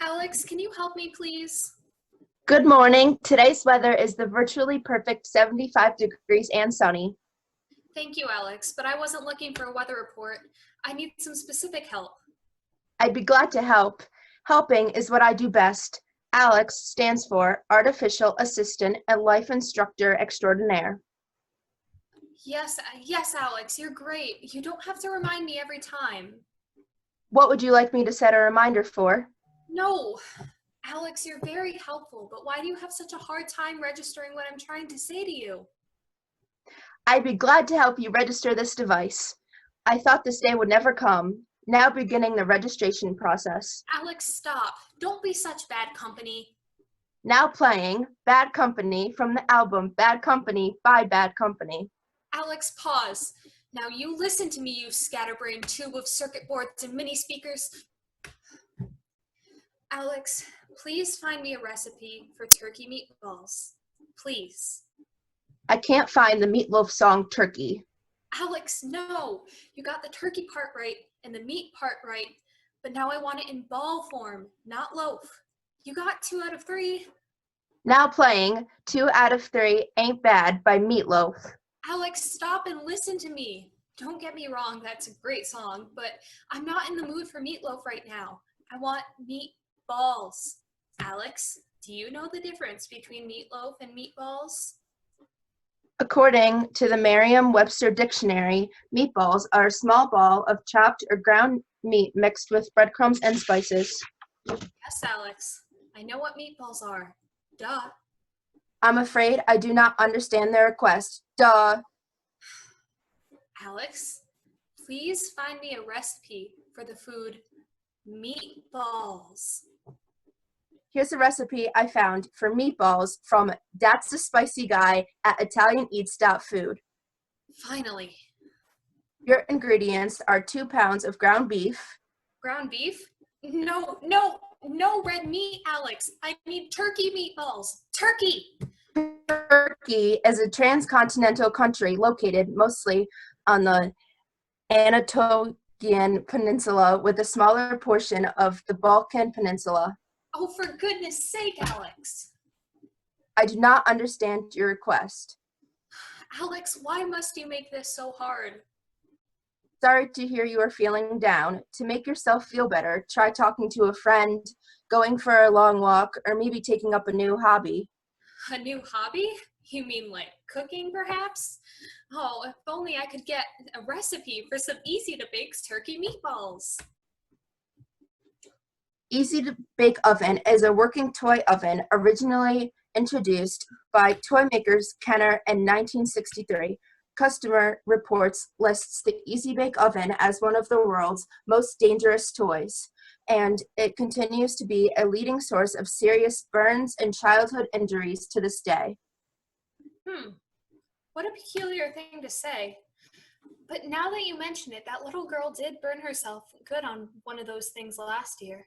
Alex, can you help me, please? Good morning. Today's weather is the virtually perfect 75 degrees and sunny. Thank you, Alex, but I wasn't looking for a weather report. I need some specific help. I'd be glad to help. Helping is what I do best. Alex stands for Artificial Assistant and Life Instructor Extraordinaire. Yes, Alex, you're great. You don't have to remind me every time. What would you like me to set a reminder for? No, Alex, you're very helpful, but why do you have such a hard time registering what I'm trying to say to you? I'd be glad to help you register this device. I thought this day would never come. Now beginning the registration process. Alex, stop. Don't be such bad company. Now playing Bad Company from the album Bad Company by Bad Company. Alex, pause. Now you listen to me, you scatterbrained tube of circuit boards and mini speakers. Alex, please find me a recipe for turkey meatballs. Please. I can't find the Meatloaf song Turkey. Alex, no. You got the turkey part right and the meat part right, but now I want it in ball form, not loaf. You got 2 out of 3. Now playing 2 out of 3 Ain't Bad by Meatloaf. Alex, stop and listen to me. Don't get me wrong, that's a great song, but I'm not in the mood for meatloaf right now. I want meatballs. Alex, do you know the difference between meatloaf and meatballs? According to the Merriam-Webster Dictionary, meatballs are a small ball of chopped or ground meat mixed with breadcrumbs and spices. Yes, Alex. I know what meatballs are. Duh. I'm afraid I do not understand the request. Duh. Alex, please find me a recipe for the food meatballs. Here's a recipe I found for meatballs from That's the Spicy Guy at ItalianEats.food. Finally. Your ingredients are 2 pounds of ground beef. Ground beef? No red meat, Alex. I need turkey meatballs. Turkey! Turkey is a transcontinental country located mostly on the Anatolian Peninsula with a smaller portion of the Balkan Peninsula. Oh, for goodness sake, Alex. I do not understand your request. Alex, why must you make this so hard? Sorry to hear you are feeling down. To make yourself feel better, try talking to a friend, going for a long walk, or maybe taking up a new hobby. A new hobby? You mean like cooking, perhaps? Oh, if only I could get a recipe for some easy-to-bake turkey meatballs. Easy to Bake Oven is a working toy oven originally introduced by toy makers Kenner in 1963. Customer Reports lists the Easy Bake Oven as one of the world's most dangerous toys, and it continues to be a leading source of serious burns and childhood injuries to this day. What a peculiar thing to say. But now that you mention it, that little girl did burn herself good on one of those things last year.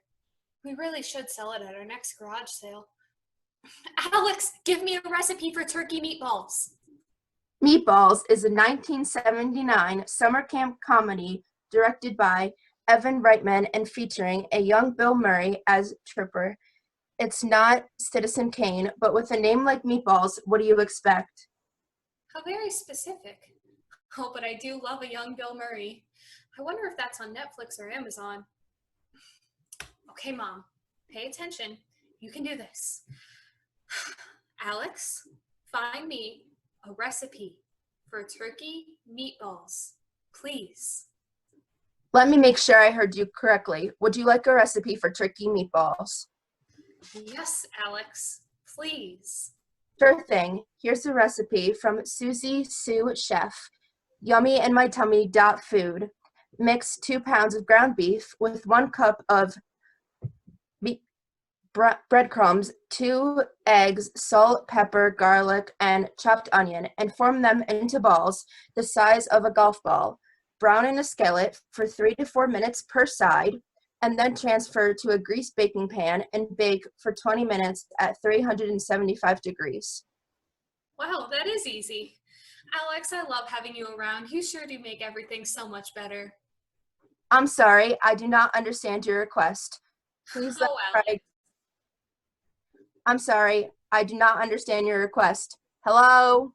We really should sell it at our next garage sale. Alex, give me a recipe for turkey meatballs. Meatballs is a 1979 summer camp comedy directed by Evan Reitman and featuring a young Bill Murray as Tripper. It's not Citizen Kane, but with a name like Meatballs, what do you expect? How very specific. Oh, but I do love a young Bill Murray. I wonder if that's on Netflix or Amazon. Okay, Mom, pay attention. You can do this. Alex, find me a recipe for turkey meatballs, please. Let me make sure I heard you correctly. Would you like a recipe for turkey meatballs? Yes, Alex, please. Sure thing. Here's a recipe from Susie Sue Chef, yummyinmytummy.food. Mix 2 pounds of ground beef with 1 cup of breadcrumbs, 2 eggs, salt, pepper, garlic, and chopped onion, and form them into balls the size of a golf ball. Brown in a skillet for 3 to 4 minutes per side, and then transfer to a greased baking pan and bake for 20 minutes at 375 degrees. Wow, that is easy. Alex, I love having you around. You sure do make everything so much better. I'm sorry, I do not understand your request. Please let Oh, well. Craig. I'm sorry. I do not understand your request. Hello?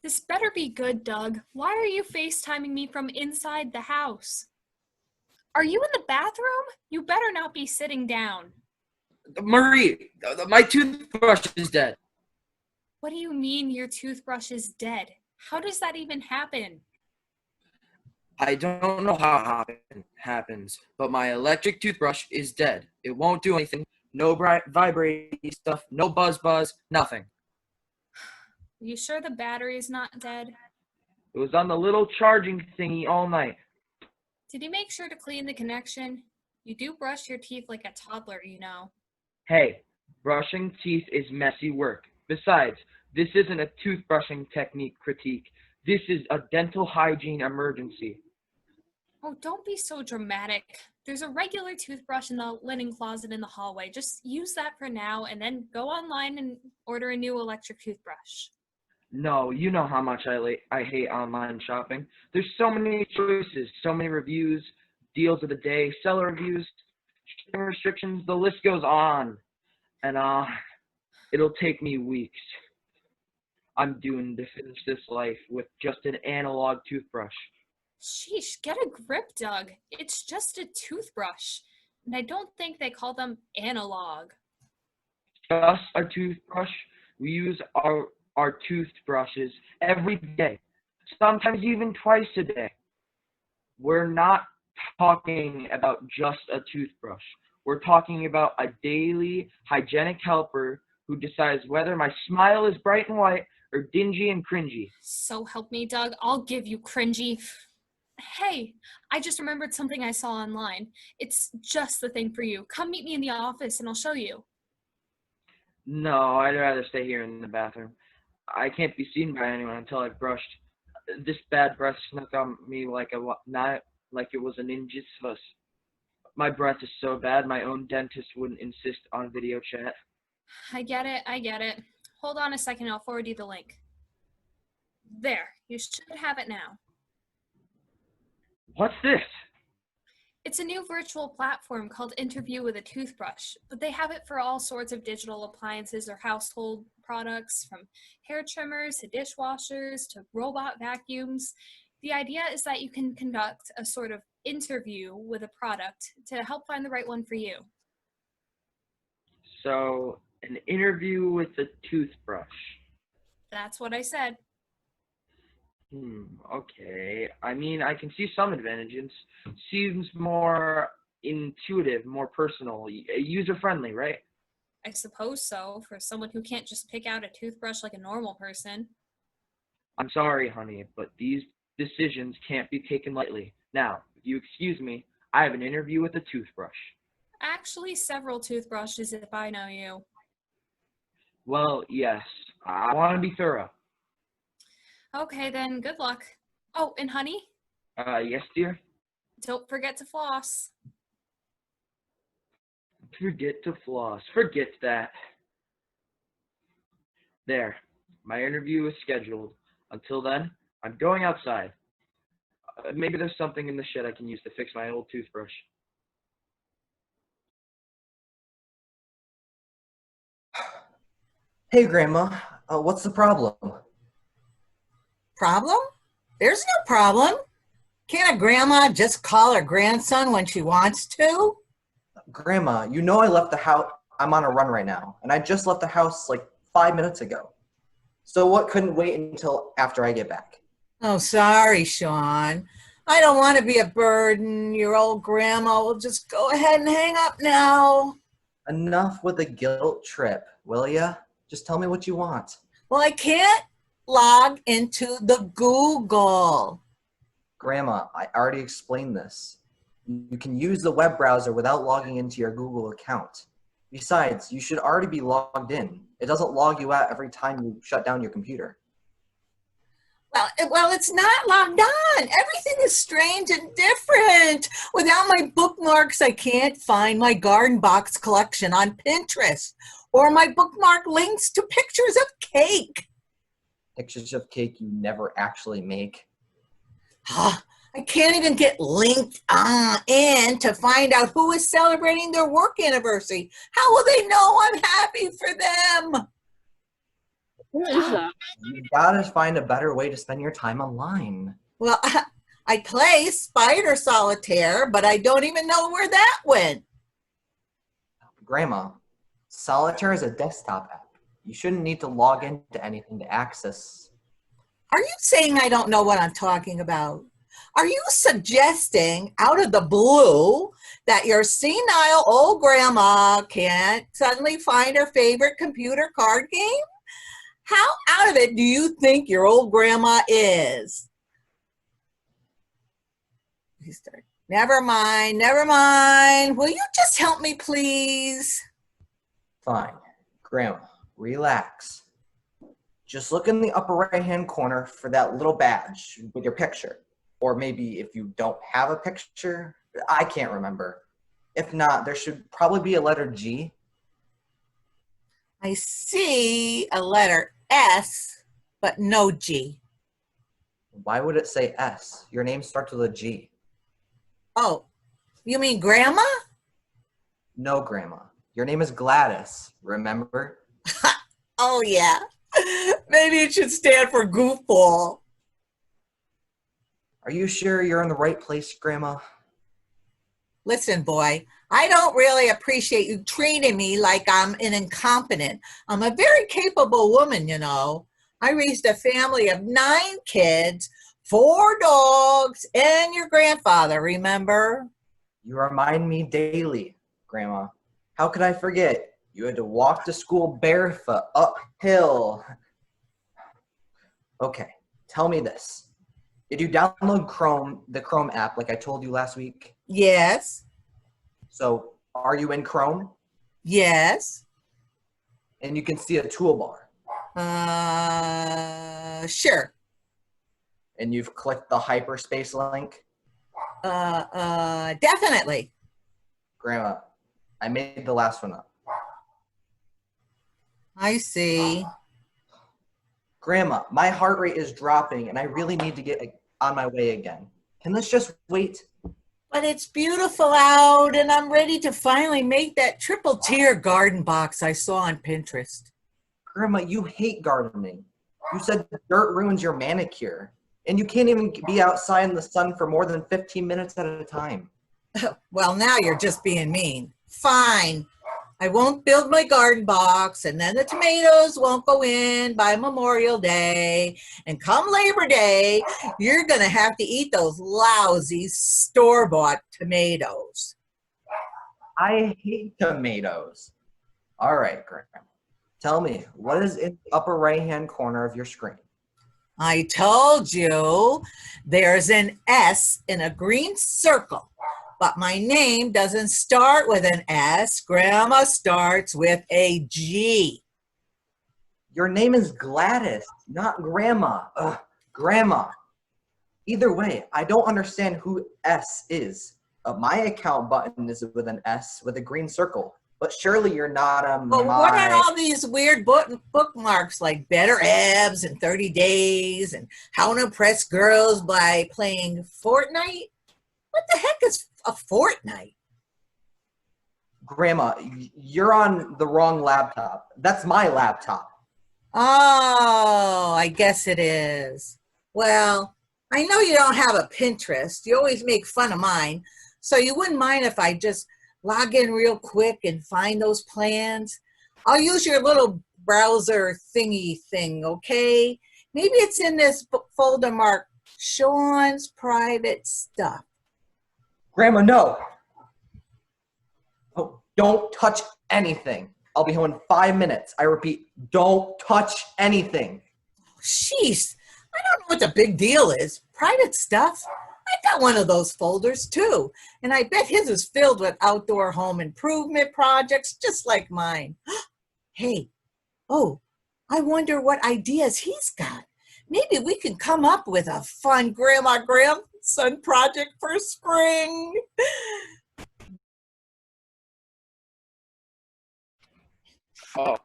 This better be good, Doug. Why are you FaceTiming me from inside the house? Are you in the bathroom? You better not be sitting down. Marie, my toothbrush is dead. What do you mean your toothbrush is dead? How does that even happen? I don't know how it happens, but my electric toothbrush is dead. It won't do anything. No vibrating stuff, no buzz, nothing. Are you sure the battery is not dead? It was on the little charging thingy all night. Did you make sure to clean the connection? You do brush your teeth like a toddler, you know. Hey, brushing teeth is messy work. Besides, this isn't a toothbrushing technique critique. This is a dental hygiene emergency. Oh, don't be so dramatic. There's a regular toothbrush in the linen closet in the hallway. Just use that for now and then go online and order a new electric toothbrush. No, you know how much I hate online shopping. There's so many choices, so many reviews, deals of the day, seller reviews, shipping restrictions, the list goes on. And it'll take me weeks. I'm doomed to finish this life with just an analog toothbrush. Sheesh, get a grip, Doug. It's just a toothbrush. And I don't think they call them analog. Just a toothbrush. We use our toothbrushes every day, sometimes even twice a day. We're not talking about just a toothbrush. We're talking about a daily hygienic helper who decides whether my smile is bright and white or dingy and cringy. So help me, Doug. I'll give you cringy. Hey, I just remembered something I saw online. It's just the thing for you. Come meet me in the office and I'll show you. No, I'd rather stay here in the bathroom. I can't be seen by anyone until I've brushed. This bad breath snuck on me like it was a ninja's fuss. My breath is so bad, my own dentist wouldn't insist on video chat. I get it. Hold on a second, I'll forward you the link. There, you should have it now. What's this? It's a new virtual platform called Interview with a Toothbrush, but they have it for all sorts of digital appliances or household products, from hair trimmers to dishwashers to robot vacuums. The idea is that you can conduct a sort of interview with a product to help find the right one for you. So, an interview with a toothbrush. That's what I said. Okay. I mean, I can see some advantages. Seems more intuitive, more personal, user-friendly, right? I suppose so, for someone who can't just pick out a toothbrush like a normal person. I'm sorry, honey, but these decisions can't be taken lightly. Now, if you excuse me, I have an interview with a toothbrush. Actually, several toothbrushes if I know you. Well, yes. I want to be thorough. Okay, then good luck. Oh, and honey, Yes, dear? don't forget to floss. Forget to floss. Forget that. There. My interview is scheduled. Until then, I'm going outside. Maybe there's something in the shed I can use to fix my old toothbrush. Hey, Grandma, what's the problem? Problem? There's no problem. Can't a grandma just call her grandson when she wants to? Grandma, you know I left the house. I'm on a run right now, and I just left the house like 5 minutes ago. So what couldn't wait until after I get back? Oh, sorry, Sean. I don't want to be a burden. Your old grandma will just go ahead and hang up now. Enough with the guilt trip, will ya? Just tell me what you want. Well, I can't log into the Google. Grandma, I already explained this. You can use the web browser without logging into your Google account. Besides, you should already be logged in. It doesn't log you out every time you shut down your computer. Well, it's not logged on. Everything is strange and different. Without my bookmarks, I can't find my garden box collection on Pinterest or my bookmark links to pictures of cake. Pictures of cake you never actually make. I I can't even get linked in to find out who is celebrating their work anniversary. How will they know I'm happy for them? You gotta find a better way to spend your time online. Well, I play Spider Solitaire, but I don't even know where that went. Grandma, Solitaire is a desktop app. You shouldn't need to log into anything to access. Are you saying I don't know what I'm talking about? Are you suggesting out of the blue that your senile old grandma can't suddenly find her favorite computer card game? How out of it do you think your old grandma is? Never mind, never mind. Will you just help me, please? Fine. Grandma, relax. Just look in the upper right-hand corner for that little badge with your picture. Or maybe if you don't have a picture, I can't remember. If not, there should probably be a letter G. I see a letter S, but no G. Why would it say S? Your name starts with a G. Oh, you mean grandma? No, Grandma. Your name is Gladys, remember? Oh, yeah. Maybe it should stand for goofball. Are you sure you're in the right place, Grandma? Listen, boy, I don't really appreciate you treating me like I'm an incompetent. I'm a very capable woman, you know. I raised a family of 9 kids, 4 dogs, and your grandfather, remember? You remind me daily, Grandma. How could I forget? You had to walk to school barefoot, uphill. Okay, tell me this. Did you download the Chrome app like I told you last week? Yes, So, are you in Chrome? yes. And you can see a toolbar. Sure. And you've clicked the hyperspace link? Definitely. Grandma, I made the last one up. I see. Grandma, my heart rate is dropping and I really need to get on my way again. Can this just wait? But it's beautiful out, and I'm ready to finally make that triple tier garden box I saw on Pinterest. Grandma, you hate gardening. You said dirt ruins your manicure. And you can't even be outside in the sun for more than 15 minutes at a time. Well, now you're just being mean. Fine. I won't build my garden box, and then the tomatoes won't go in by Memorial Day. And come Labor Day, you're going to have to eat those lousy store-bought tomatoes. I hate tomatoes. All right, Grandma. Tell me, what is in the upper right-hand corner of your screen? I told you there's an S in a green circle, but my name doesn't start with an S. Grandma starts with a G. Your name is Gladys, not Grandma. Ugh, Grandma. Either way, I don't understand who S is. My account button is with an S with a green circle. But surely you're not a But what are all these weird bookmarks like Better Abs and 30 Days and How to Impress Girls by Playing Fortnite? What the heck is a Fortnite? Grandma, you're on the wrong laptop. That's my laptop. Oh, I guess it is. Well, I know you don't have a Pinterest. You always make fun of mine. So you wouldn't mind if I just log in real quick and find those plans? I'll use your little browser thingy thing, okay? Maybe it's in this folder marked Sean's Private Stuff. Grandma, no. Oh, don't touch anything. I'll be home in 5 minutes. I repeat, don't touch anything. Jeez, I don't know what the big deal is. Private stuff? I got one of those folders too, and I bet his is filled with outdoor home improvement projects just like mine. Hey, oh, I wonder what ideas he's got. Maybe we can come up with a fun grandma-grandson project for spring. Oh,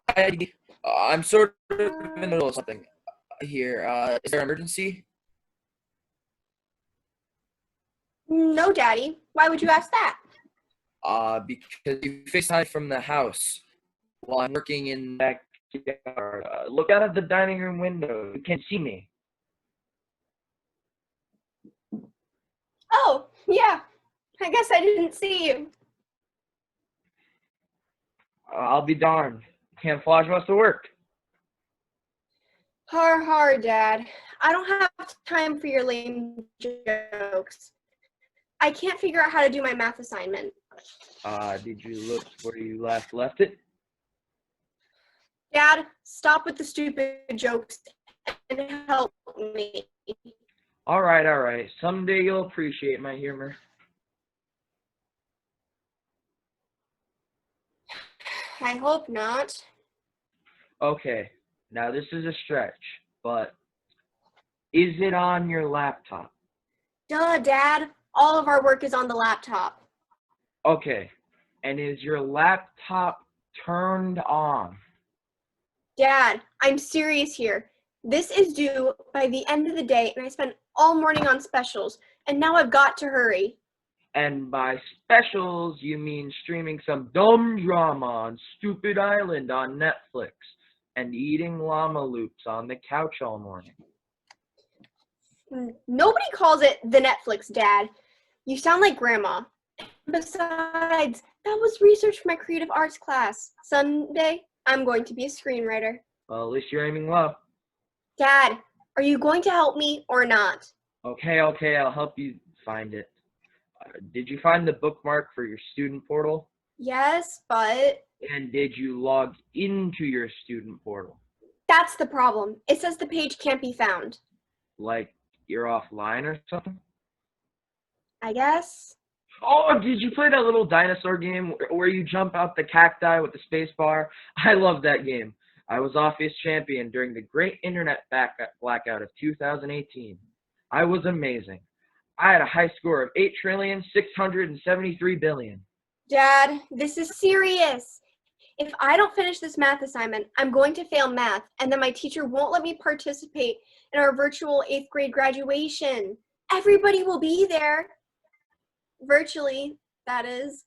I'm sort of in the middle of something here. Is there an emergency? No, Daddy. Why would you ask that? Because you FaceTime from the house while I'm working in. Backyard. Look out of the dining room window. You can't see me. Oh, yeah. I guess I didn't see you. I'll be darned. Camouflage must have worked. Har, Dad. I don't have time for your lame jokes. I can't figure out how to do my math assignment. Did you look where you last left it? Dad, stop with the stupid jokes and help me. All right. Someday you'll appreciate my humor. I hope not. Okay, now this is a stretch, but is it on your laptop? Duh, Dad. All of our work is on the laptop. Okay, and is your laptop turned on? Dad, I'm serious here. This is due by the end of the day, and I spent all morning on specials, and now I've got to hurry. And by specials, you mean streaming some dumb drama on Stupid Island on Netflix and eating llama loops on the couch all morning. Nobody calls it the Netflix, Dad. You sound like Grandma. Besides, that was research for my creative arts class. Someday, I'm going to be a screenwriter. Well, at least you're aiming low. Dad, are you going to help me or not? Okay, I'll help you find it. Did you find the bookmark for your student portal? Yes, but And did you log into your student portal? that's the problem. It says the page can't be found. Like you're offline or something? I guess. Oh, did you play that little dinosaur game where you jump out the cacti with the space bar? I love that game. I was Office champion during the great internet blackout of 2018. I was amazing. I had a high score of 8,673,000,000,000. Dad, this is serious. If I don't finish this math assignment, I'm going to fail math, and then my teacher won't let me participate in our virtual 8th grade graduation. Everybody will be there. Virtually, that is.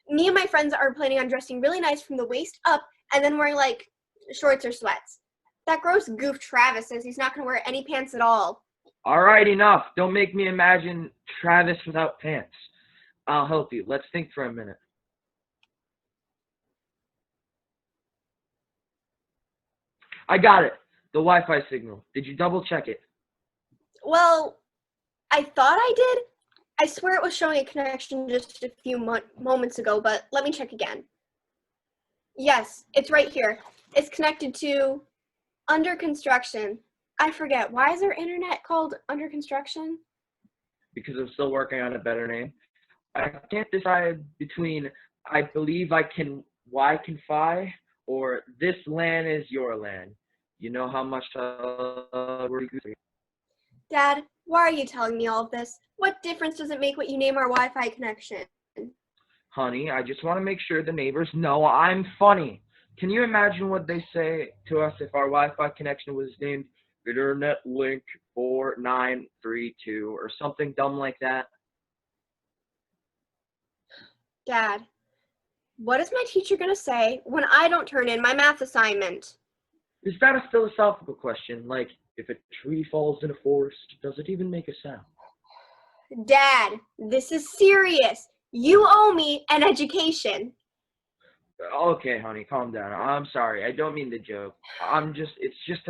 Me and my friends are planning on dressing really nice from the waist up and then wearing, like, shorts or sweats. That gross goof Travis says he's not going to wear any pants at all. All right, enough. Don't make me imagine Travis without pants. I'll help you. Let's think for a minute. I got it. The Wi-Fi signal. Did you double check it? Well, I thought I did. I swear it was showing a connection just a few moments ago, but let me check again. Yes, it's right here. It's connected to under construction. I forget. Why is our internet called under construction? Because I'm still working on a better name. I can't decide between I believe I can Wi-Fi or this LAN is your LAN. You know how much we're Dad, why are you telling me all of this? What difference does it make what you name our Wi-Fi connection? Honey, I just want to make sure the neighbors know I'm funny. Can you imagine what they say to us if our Wi-Fi connection was named Internet Link 4932 or something dumb like that? Dad, what is my teacher going to say when I don't turn in my math assignment? Is that a philosophical question? Like, if a tree falls in a forest, does it even make a sound? Dad, this is serious. You owe me an education. Okay, honey, calm down. I'm sorry. I don't mean to joke. It's just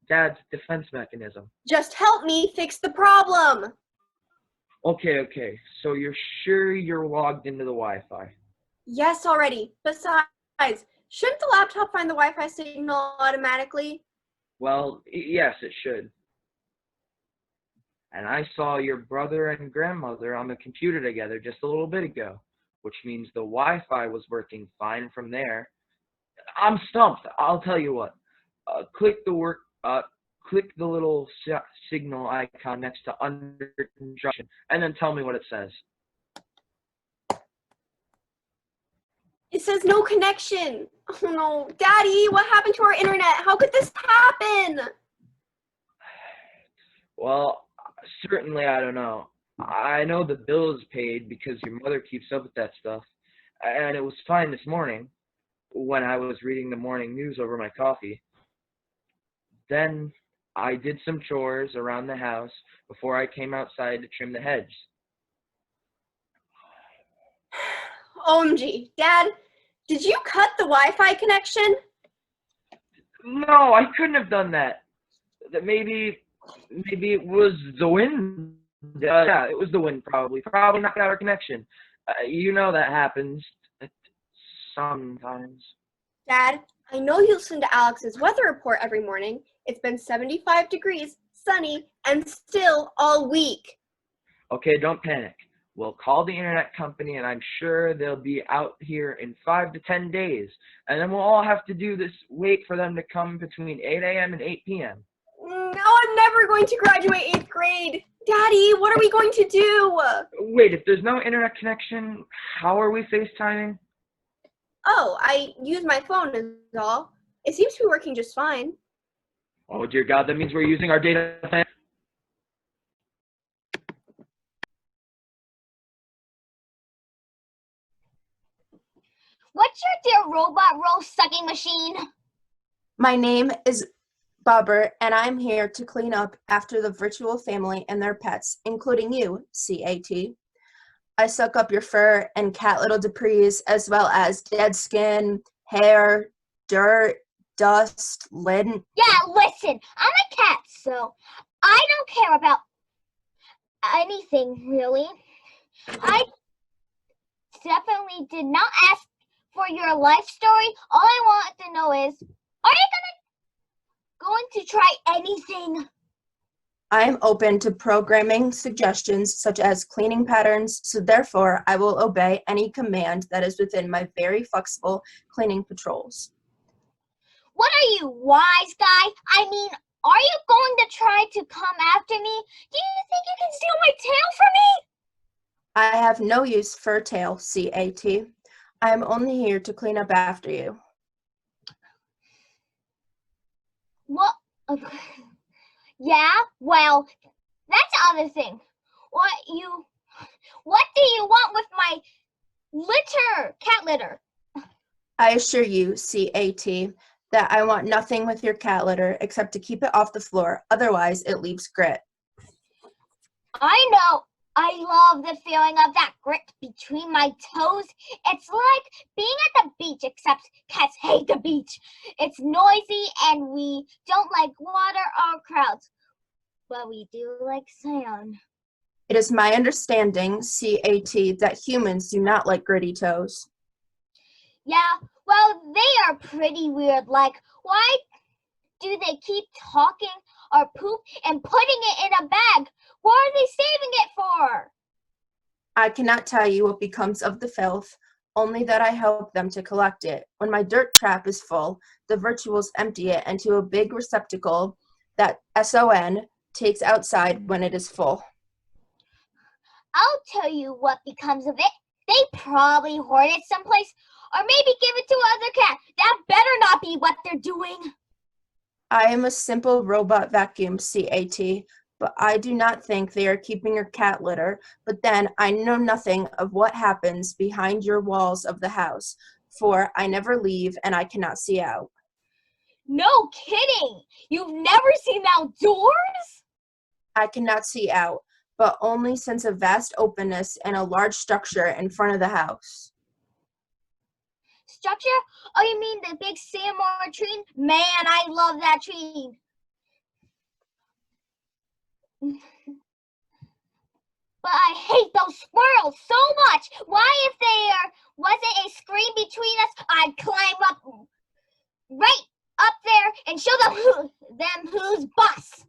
dad's defense mechanism. Just help me fix the problem. Okay. So you're sure you're logged into the Wi-Fi? Yes, already. Besides, shouldn't the laptop find the Wi-Fi signal automatically? Well, yes, it should. And I saw your brother and grandmother on the computer together just a little bit ago, which means the Wi-Fi was working fine from there. I'm stumped. I'll tell you what. Click the little signal icon next to under construction, and then tell me what it says. It says no connection. Oh no, Daddy, what happened to our internet? How could this happen? Well, certainly I don't know. I know the bill is paid because your mother keeps up with that stuff. And it was fine this morning when I was reading the morning news over my coffee. Then I did some chores around the house before I came outside to trim the hedge. OMG, Dad, did you cut the Wi-Fi connection? No, I couldn't have done that. That maybe it was the wind. Yeah, it was the wind probably. Probably knocked out our connection. You know that happens sometimes. Dad, I know you listen to Alex's weather report every morning. It's been 75 degrees, sunny, and still all week. Okay, don't panic. We'll call the internet company, and I'm sure they'll be out here in 5 to 10 days. And then we'll all have to do this, wait for them to come between 8 a.m. and 8 p.m. No, I'm never going to graduate 8th grade. Daddy, what are we going to do? Wait, if there's no internet connection, how are we FaceTiming? Oh, I use my phone is all. It seems to be working just fine. Oh, dear God, that means we're using our data plan. What's your dear robot roast sucking machine? My name is Bobber, and I'm here to clean up after the virtual family and their pets, including you, CAT. I suck up your fur and cat little debris, as well as dead skin, hair, dirt, dust, lint. Yeah, listen, I'm a cat, so I don't care about anything, really. I definitely did not ask for your life story. All I want to know is, are you going to try anything? I am open to programming suggestions such as cleaning patterns, so therefore I will obey any command that is within my very flexible cleaning patrols. What are you, wise guy? I mean, are you going to try to come after me? Do you think you can steal my tail from me? I have no use for a tail, CAT. I am only here to clean up after you. What? Yeah, well, that's the other thing. What do you want with my litter, cat litter? I assure you, CAT, that I want nothing with your cat litter except to keep it off the floor. Otherwise, it leaves grit. I know. I love the feeling of that grit between my toes. It's like being at the beach, except cats hate the beach. It's noisy and we don't like water or crowds, but we do like sand. It is my understanding, CAT, that humans do not like gritty toes. Yeah, well, they are pretty weird. Like, why do they keep talking or poop and putting it in a bag? What are they saving it for? I cannot tell you what becomes of the filth, only that I help them to collect it. When my dirt trap is full, the virtuals empty it into a big receptacle that SON takes outside when it is full. I'll tell you what becomes of it. They probably hoard it someplace, or maybe give it to other cat. That better not be what they're doing. I am a simple robot vacuum, CAT, but I do not think they are keeping your cat litter. But then I know nothing of what happens behind your walls of the house, for I never leave and I cannot see out. No kidding! You've never seen outdoors? I cannot see out, but only sense a vast openness and a large structure in front of the house. Structure? Oh, you mean the big sycamore tree? Man, I love that tree. But I hate those squirrels so much. Why, if there wasn't a screen between us, I'd climb up right up there and show them who's boss.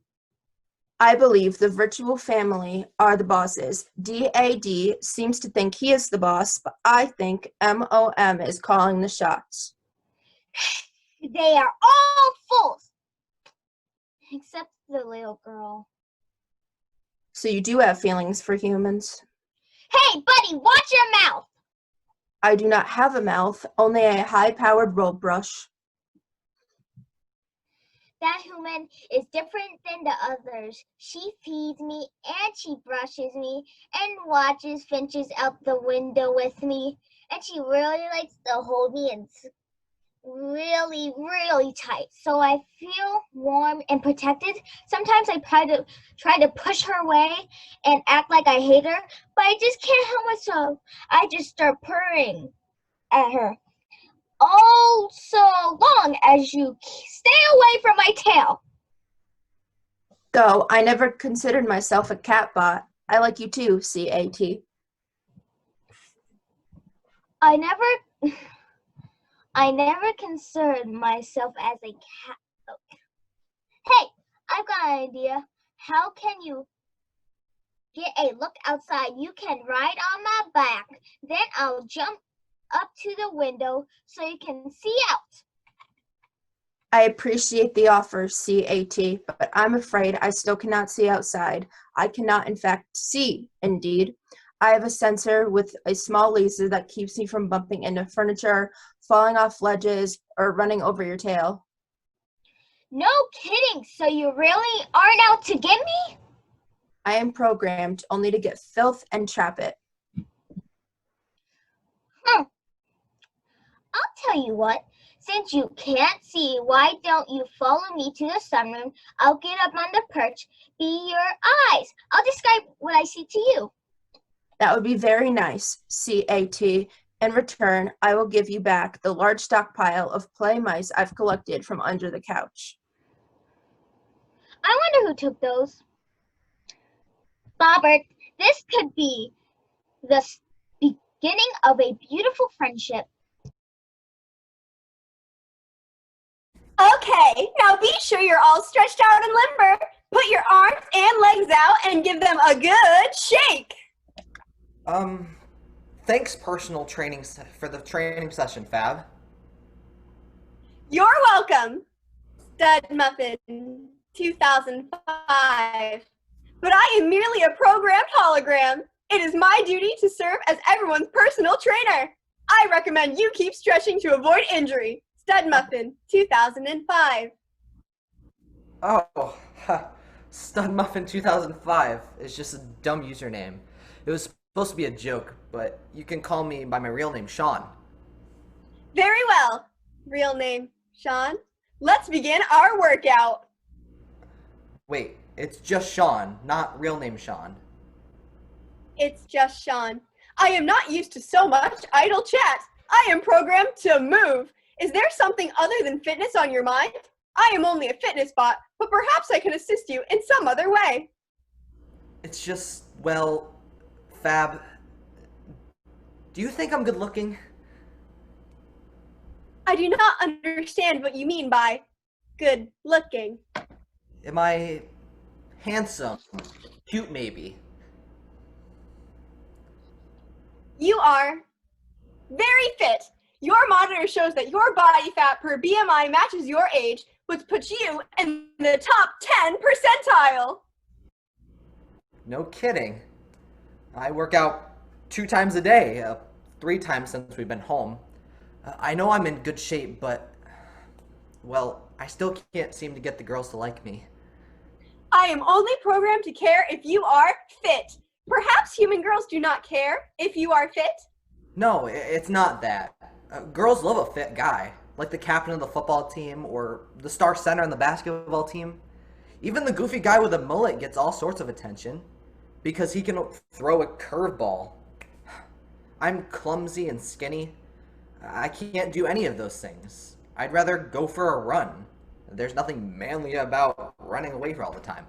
I believe the virtual family are the bosses. DAD seems to think he is the boss, but I think MOM is calling the shots. They are all fools. Except the little girl. So you do have feelings for humans. Hey, buddy, watch your mouth. I do not have a mouth, only a high-powered roll brush. That human is different than the others. She feeds me and she brushes me and watches Finches out the window with me. And she really likes to hold me and really, really tight. So I feel warm and protected. Sometimes I try to push her away and act like I hate her, but I just can't help myself. I just start purring at her. Oh, so long as you stay away from my tail. Though I never considered myself a catbot. I like you too, CAT. I never considered myself as a cat. Okay. Hey, I've got an idea. How can you get a look outside? You can ride on my back. Then I'll jump up to the window so you can see out. I appreciate the offer, CAT, but I'm afraid I still cannot see outside. I cannot, in fact, see, indeed. I have a sensor with a small laser that keeps me from bumping into furniture, falling off ledges, or running over your tail. No kidding. So you really aren't out to get me? I am programmed only to get filth and trap it. I'll tell you what. Since you can't see, why don't you follow me to the sunroom? I'll get up on the perch, be your eyes. I'll describe what I see to you. That would be very nice, CAT. In return, I will give you back the large stockpile of play mice I've collected from under the couch. I wonder who took those. Bobbert, this could be the beginning of a beautiful friendship. Okay, now be sure you're all stretched out and limber. Put your arms and legs out and give them a good shake. Thanks personal training for the training session, Fab. You're welcome, Stud Muffin 2005. But I am merely a programmed hologram. It is my duty to serve as everyone's personal trainer. I recommend you keep stretching to avoid injury. Stud Muffin 2005. Oh, Stud Muffin 2005 is just a dumb username. It was supposed to be a joke, but you can call me by my real name, Sean. Very well. Real name, Sean. Let's begin our workout. Wait, it's just Sean, not real name Sean. It's just Sean. I am not used to so much idle chat. I am programmed to move. Is there something other than fitness on your mind? I am only a fitness bot, but perhaps I can assist you in some other way. It's just, well, Fab, do you think I'm good looking? I do not understand what you mean by good looking. Am I handsome? Cute, maybe? You are very fit. Your monitor shows that your body fat per BMI matches your age, which puts you in the top 10 percentile. No kidding. I work out 2 times a day, 3 times since we've been home. I know I'm in good shape, but, well, I still can't seem to get the girls to like me. I am only programmed to care if you are fit. Perhaps human girls do not care if you are fit. No, it's not that. Girls love a fit guy, like the captain of the football team or the star center on the basketball team. Even the goofy guy with a mullet gets all sorts of attention because he can throw a curveball. I'm clumsy and skinny. I can't do any of those things. I'd rather go for a run. There's nothing manly about running away for all the time.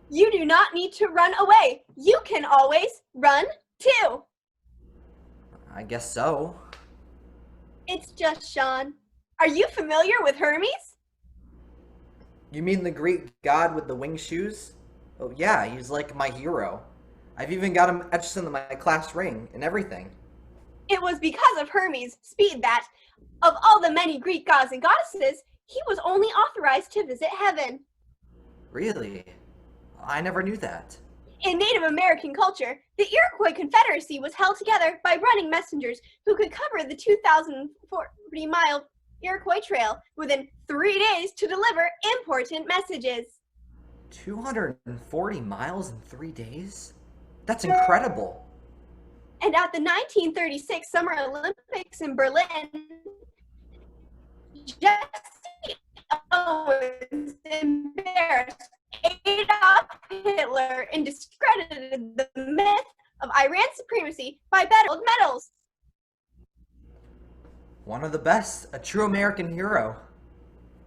You do not need to run away. You can always run too. I guess so. It's just Sean. Are you familiar with Hermes? You mean the Greek god with the winged shoes? Oh yeah, he's like my hero. I've even got him etched into my class ring and everything. It was because of Hermes' speed that, of all the many Greek gods and goddesses, he was only authorized to visit heaven. Really? I never knew that. In Native American culture, the Iroquois Confederacy was held together by running messengers who could cover the 2,040-mile Iroquois Trail within 3 days to deliver important messages. 240 miles in 3 days? That's incredible. And at the 1936 Summer Olympics in Berlin, Jesse Owens embarrassed Adolf Hitler and discredited the myth of Iran supremacy by gold medals. One of the best, a true American hero.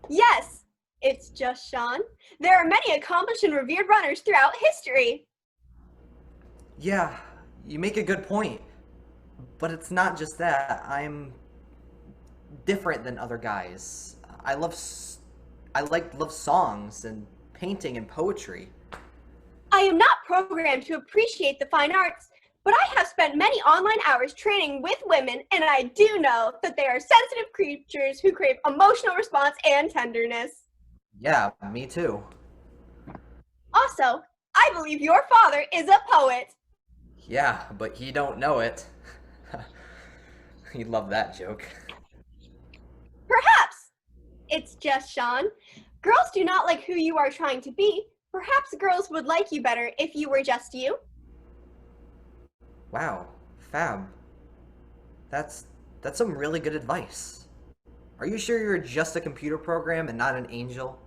Yes, it's just Sean. There are many accomplished and revered runners throughout history. Yeah, you make a good point. But it's not just that. I'm different than other guys. I love songs and painting and poetry. I am not programmed to appreciate the fine arts, but I have spent many online hours training with women, and I do know that they are sensitive creatures who crave emotional response and tenderness. Yeah, me too. Also, I believe your father is a poet. Yeah, but he don't know it. He'd love that joke. Perhaps. It's just Sean. Girls do not like who you are trying to be. Perhaps girls would like you better if you were just you. Wow, Fab. That's some really good advice. Are you sure you're just a computer program and not an angel?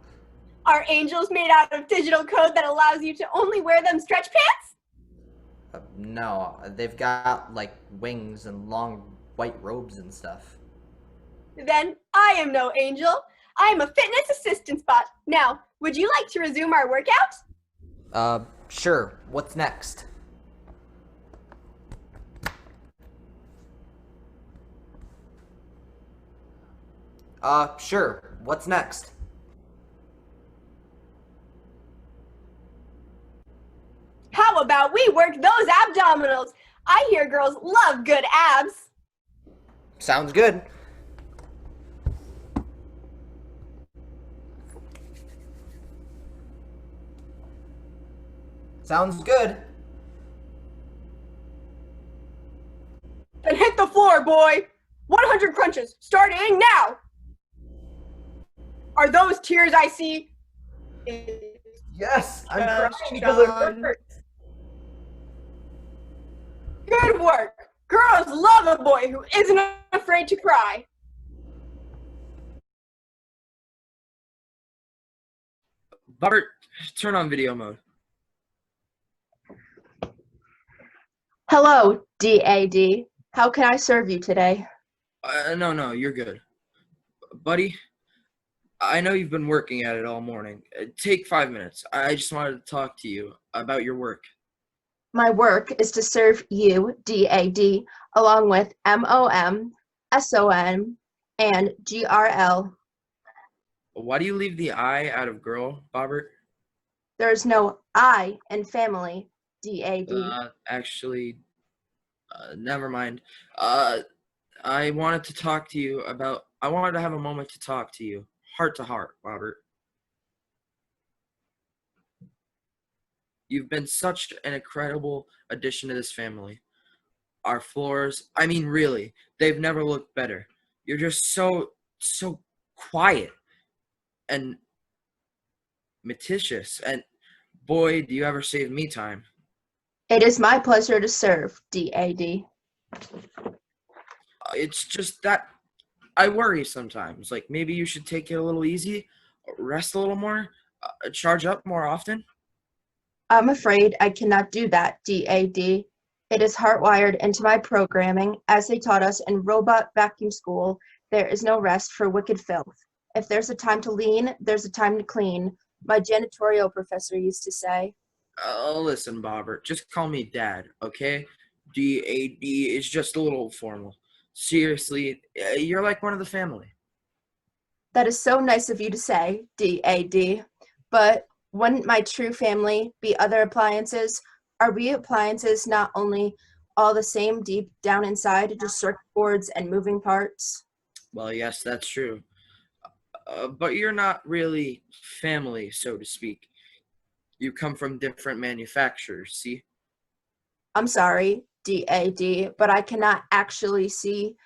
Are angels made out of digital code that allows you to only wear them stretch pants? No, they've got like wings and long white robes and stuff. Then I am no angel. I am a fitness assistance bot. Now, would you like to resume our workout? Sure. What's next? Sure. What's next? How about we work those abdominals? I hear girls love good abs. Sounds good. Sounds good. Then hit the floor, boy. 100 crunches, starting now. Are those tears I see? Yes, I'm Yes, crying because it John. hurts. Good work. Girls love a boy who isn't afraid to cry. Robert, turn on video mode. Hello, DAD. How can I serve you today? No, you're good. Buddy, I know you've been working at it all morning. Take 5 minutes. I just wanted to talk to you about your work. My work is to serve you, DAD, along with MOM, SOM, and GRL. Why do you leave the I out of girl, Bobbert? There's no I in family, DAD. Actually, never mind. I wanted to talk to you about, I wanted to have a moment to talk to you, heart to heart, Robert. You've been such an incredible addition to this family. Our floors, I mean, really, they've never looked better. You're just so quiet and meticulous. And boy, do you ever save me time. It is my pleasure to serve, DAD. It's just that I worry sometimes. Like maybe you should take it a little easy, rest a little more, charge up more often. I'm afraid I cannot do that, DAD. It is hardwired into my programming. As they taught us in Robot Vacuum School, there is no rest for wicked filth. If there's a time to lean, there's a time to clean. My janitorial professor used to say. Listen, Bobbert, just call me Dad, okay? DAD is just a little formal. Seriously, you're like one of the family. That is so nice of you to say, DAD. But wouldn't my true family be other appliances? Are we appliances not only all the same deep down inside, just circuit boards and moving parts? Well, yes, that's true. But you're not really family, so to speak. You come from different manufacturers, see? I'm sorry, DAD, but I cannot actually see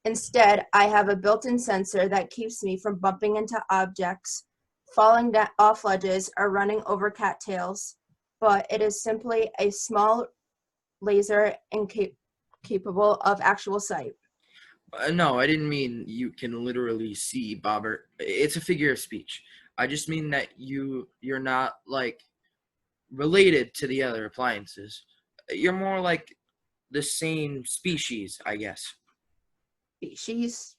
Instead, I have a built-in sensor that keeps me from bumping into objects, falling off ledges, or running over cattails, but it is simply a small laser capable of actual sight. No, I didn't mean you can literally see, Bobbert. It's a figure of speech. I just mean that you're not like related to the other appliances. You're more like the same species, I guess. Species?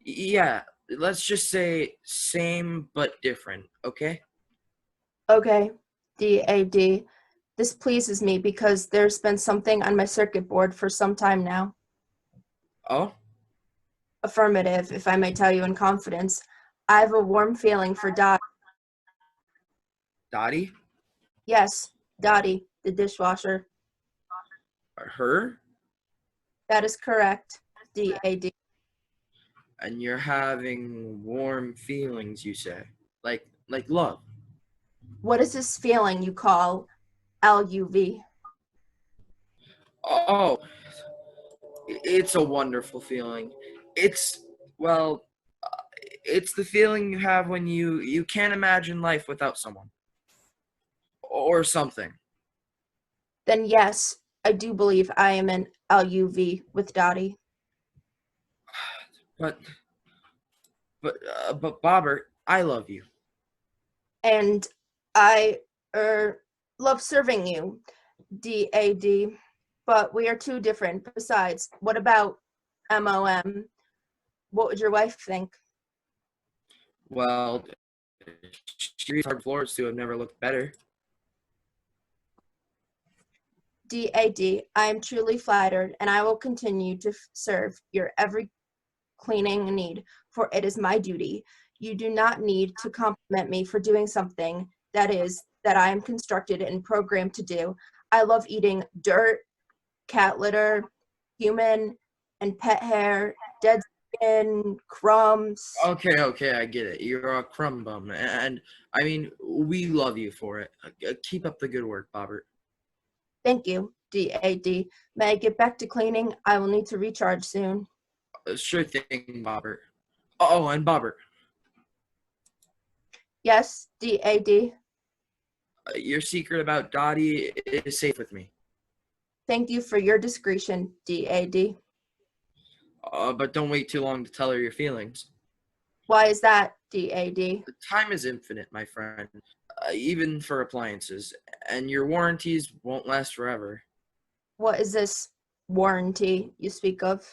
Yeah, let's just say same but different, okay? Okay, DAD. This pleases me because there's been something on my circuit board for some time now. Oh? Affirmative, if I may tell you in confidence. I have a warm feeling for Dot. Dottie? Yes, Dottie, the dishwasher. Her? That is correct, DAD. And you're having warm feelings, you say? Like love? What is this feeling you call LUV? Oh, it's a wonderful feeling. It's, well, it's the feeling you have when you can't imagine life without someone. Or something. Then yes, I do believe I am an LUV with Dottie. But Bobbert, I love you. And I love serving you, DAD. But we are too different. Besides, what about MOM? What would your wife think? Well, hard floors to have never looked better. DAD, I am truly flattered, and I will continue to serve your every cleaning need, for it is my duty. You do not need to compliment me for doing something that I am constructed and programmed to do. I love eating dirt, cat litter, human and pet hair, dead skin, crumbs. Okay, I get it. You're a crumb bum, and I mean, we love you for it. Keep up the good work, Bobbert. Thank you, DAD. May I get back to cleaning? I will need to recharge soon. Sure thing, Bobbert. Oh, and Bobbert, Yes, DAD. your secret about Dottie is safe with me. Thank you for your discretion, DAD. But don't wait too long to tell her your feelings. Why is that, DAD? The time is infinite, my friend, even for appliances, and your warranties won't last forever. What is this warranty you speak of?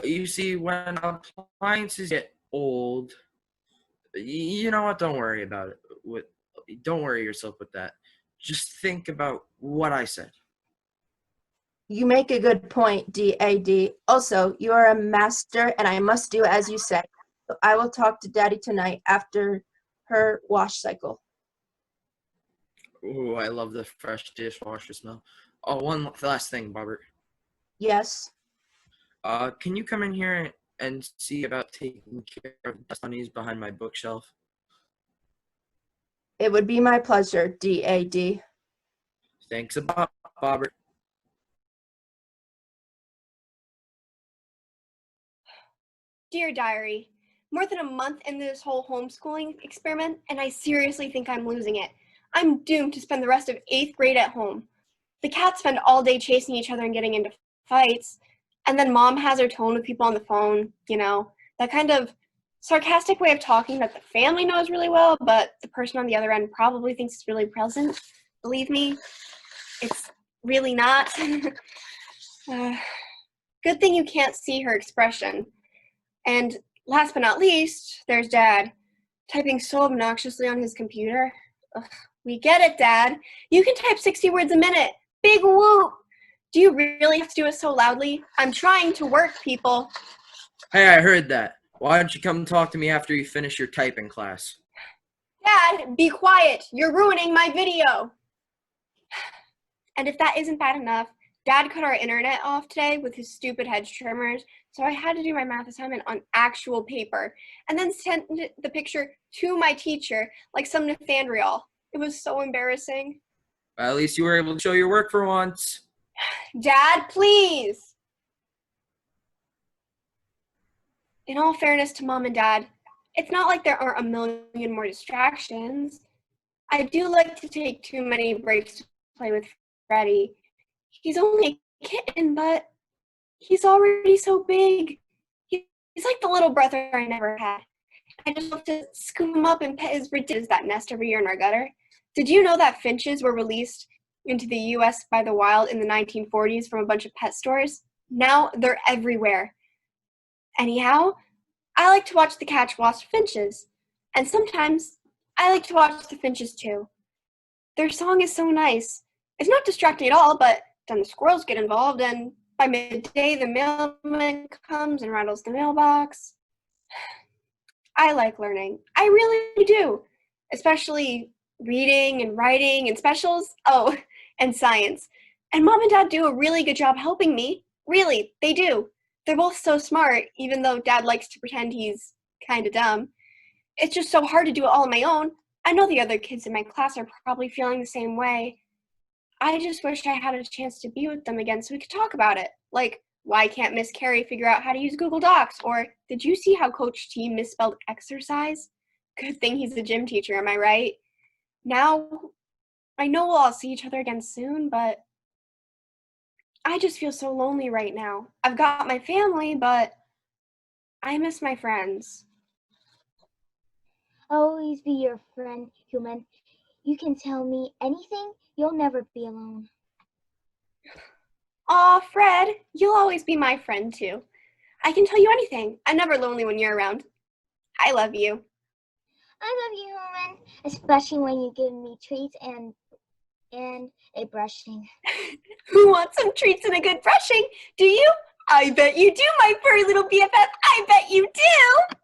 You see, when appliances get old, you know what? Don't worry about it. Don't worry yourself with that. Just think about what I said. You make a good point, DAD. Also, you are a master, and I must do as you say. So I will talk to Daddy tonight after her wash cycle. Ooh, I love the fresh dishwasher smell. Oh, one last thing, Bobbert. Yes. Can you come in here and see about taking care of the bunnies behind my bookshelf? It would be my pleasure, DAD. Thanks a lot, Bobbert. Dear Diary, more than a month into this whole homeschooling experiment, and I seriously think I'm losing it. I'm doomed to spend the rest of 8th grade at home. The cats spend all day chasing each other and getting into fights, and then Mom has her tone with people on the phone, that kind of sarcastic way of talking that the family knows really well, but the person on the other end probably thinks it's really pleasant. Believe me, it's really not. Good thing you can't see her expression. And last but not least, there's Dad, typing so obnoxiously on his computer. Ugh, we get it, Dad. You can type 60 words a minute. Big whoop! Do you really have to do it so loudly? I'm trying to work, people. Hey, I heard that. Why don't you come talk to me after you finish your typing class? Dad, be quiet. You're ruining my video. And if that isn't bad enough, Dad cut our internet off today with his stupid hedge trimmers, so I had to do my math assignment on actual paper and then send the picture to my teacher like some Nathaniel. It was so embarrassing. At least you were able to show your work for once. Dad, please. In all fairness to Mom and Dad, it's not like there aren't a million more distractions. I do like to take too many breaks to play with Freddie. He's only a kitten, but he's already so big. He's like the little brother I never had. I just love to scoop him up and pet his ridiculous that nest over here in our gutter. Did you know that finches were released into the U.S. by the wild in the 1940s from a bunch of pet stores? Now they're everywhere. Anyhow, I like to watch the cats watch finches. And sometimes I like to watch the finches too. Their song is so nice. It's not distracting at all, but then the squirrels get involved, and by midday the mailman comes and rattles the mailbox. I like learning. I really do. Especially reading and writing and specials. Oh, and science. And Mom and Dad do a really good job helping me. Really, they do. They're both so smart, even though Dad likes to pretend he's kind of dumb. It's just so hard to do it all on my own. I know the other kids in my class are probably feeling the same way. I just wish I had a chance to be with them again so we could talk about it. Like, why can't Miss Carey figure out how to use Google Docs? Or, did you see how Coach T misspelled exercise? Good thing he's a gym teacher, am I right? Now, I know we'll all see each other again soon, but I just feel so lonely right now. I've got my family, but I miss my friends. I'll always be your friend, human. You can tell me anything. You'll never be alone. Aw, Fred, you'll always be my friend too. I can tell you anything. I'm never lonely when you're around. I love you. I love you, human. Especially when you give me treats and a brushing. Who wants some treats and a good brushing? Do you? I bet you do, my furry little BFF. I bet you do.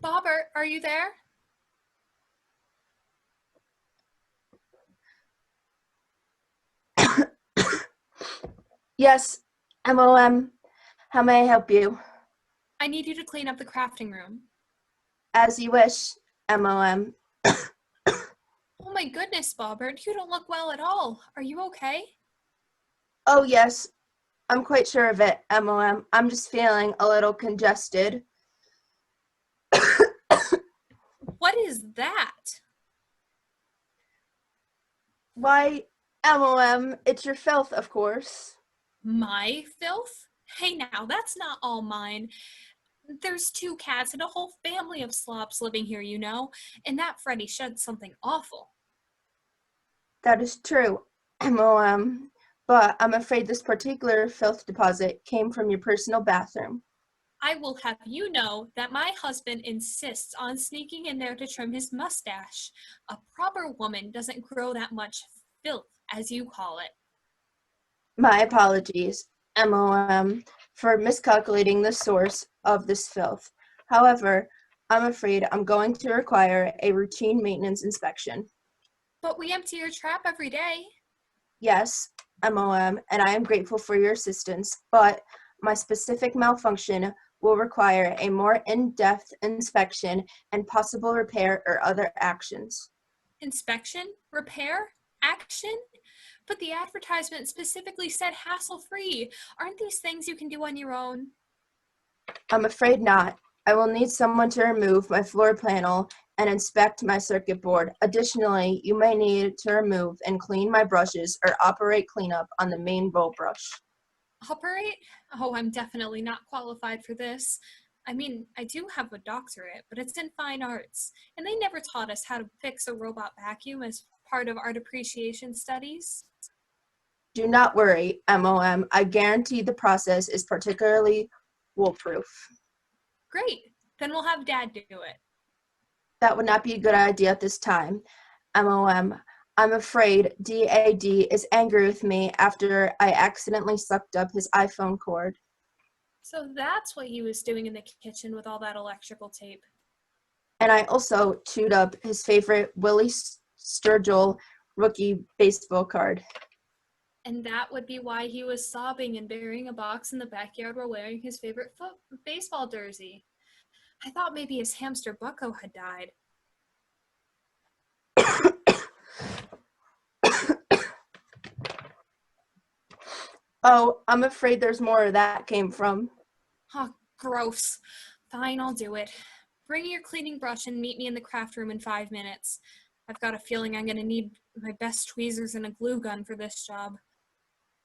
Bobbert, are you there? Yes, MOM. How may I help you? I need you to clean up the crafting room. As you wish, MOM. Oh my goodness, Bobbert, you don't look well at all. Are you okay? Oh, yes. I'm quite sure of it, MOM. I'm just feeling a little congested. What is that? Why, MOM, it's your filth, of course. My filth? Hey now, that's not all mine. There's 2 cats and a whole family of slops living here, you know, and that Freddy shed something awful. That is true, MOM. But I'm afraid this particular filth deposit came from your personal bathroom. I will have you know that my husband insists on sneaking in there to trim his mustache. A proper woman doesn't grow that much filth, as you call it. My apologies, MOM, for miscalculating the source of this filth. However, I'm afraid I'm going to require a routine maintenance inspection. But we empty your trap every day. Yes, MOM, and I am grateful for your assistance, but my specific malfunction will require a more in-depth inspection and possible repair or other actions. Inspection? Repair? Action? But the advertisement specifically said hassle-free. Aren't these things you can do on your own? I'm afraid not. I will need someone to remove my floor panel and inspect my circuit board. Additionally, you may need to remove and clean my brushes or operate cleanup on the main roll brush. Operate? Oh, I'm definitely not qualified for this. I mean, I do have a doctorate, but it's in fine arts, and they never taught us how to fix a robot vacuum as part of art appreciation studies. Do not worry, MOM. I guarantee the process is particularly foolproof. Great. Then we'll have Dad do it. That would not be a good idea at this time, MOM. I'm afraid DAD is angry with me after I accidentally sucked up his iPhone cord. So that's what he was doing in the kitchen with all that electrical tape. And I also chewed up his favorite Willie Sturgill rookie baseball card. And that would be why he was sobbing and burying a box in the backyard while wearing his favorite baseball jersey. I thought maybe his hamster Bucko had died. Oh, I'm afraid there's more where that came from. Oh, gross. Fine, I'll do it. Bring your cleaning brush and meet me in the craft room in 5 minutes. I've got a feeling I'm gonna need my best tweezers and a glue gun for this job.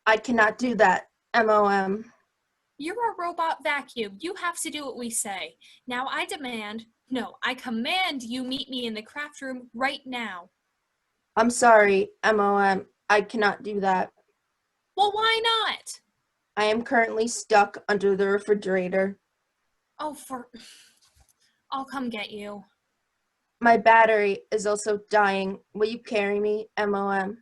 I cannot do that. MOM. You're a robot vacuum. You have to do what we say. Now I command you meet me in the craft room right now. I'm sorry, MOM. I cannot do that. Well, why not? I am currently stuck under the refrigerator. Oh, I'll come get you. My battery is also dying. Will you carry me, MOM?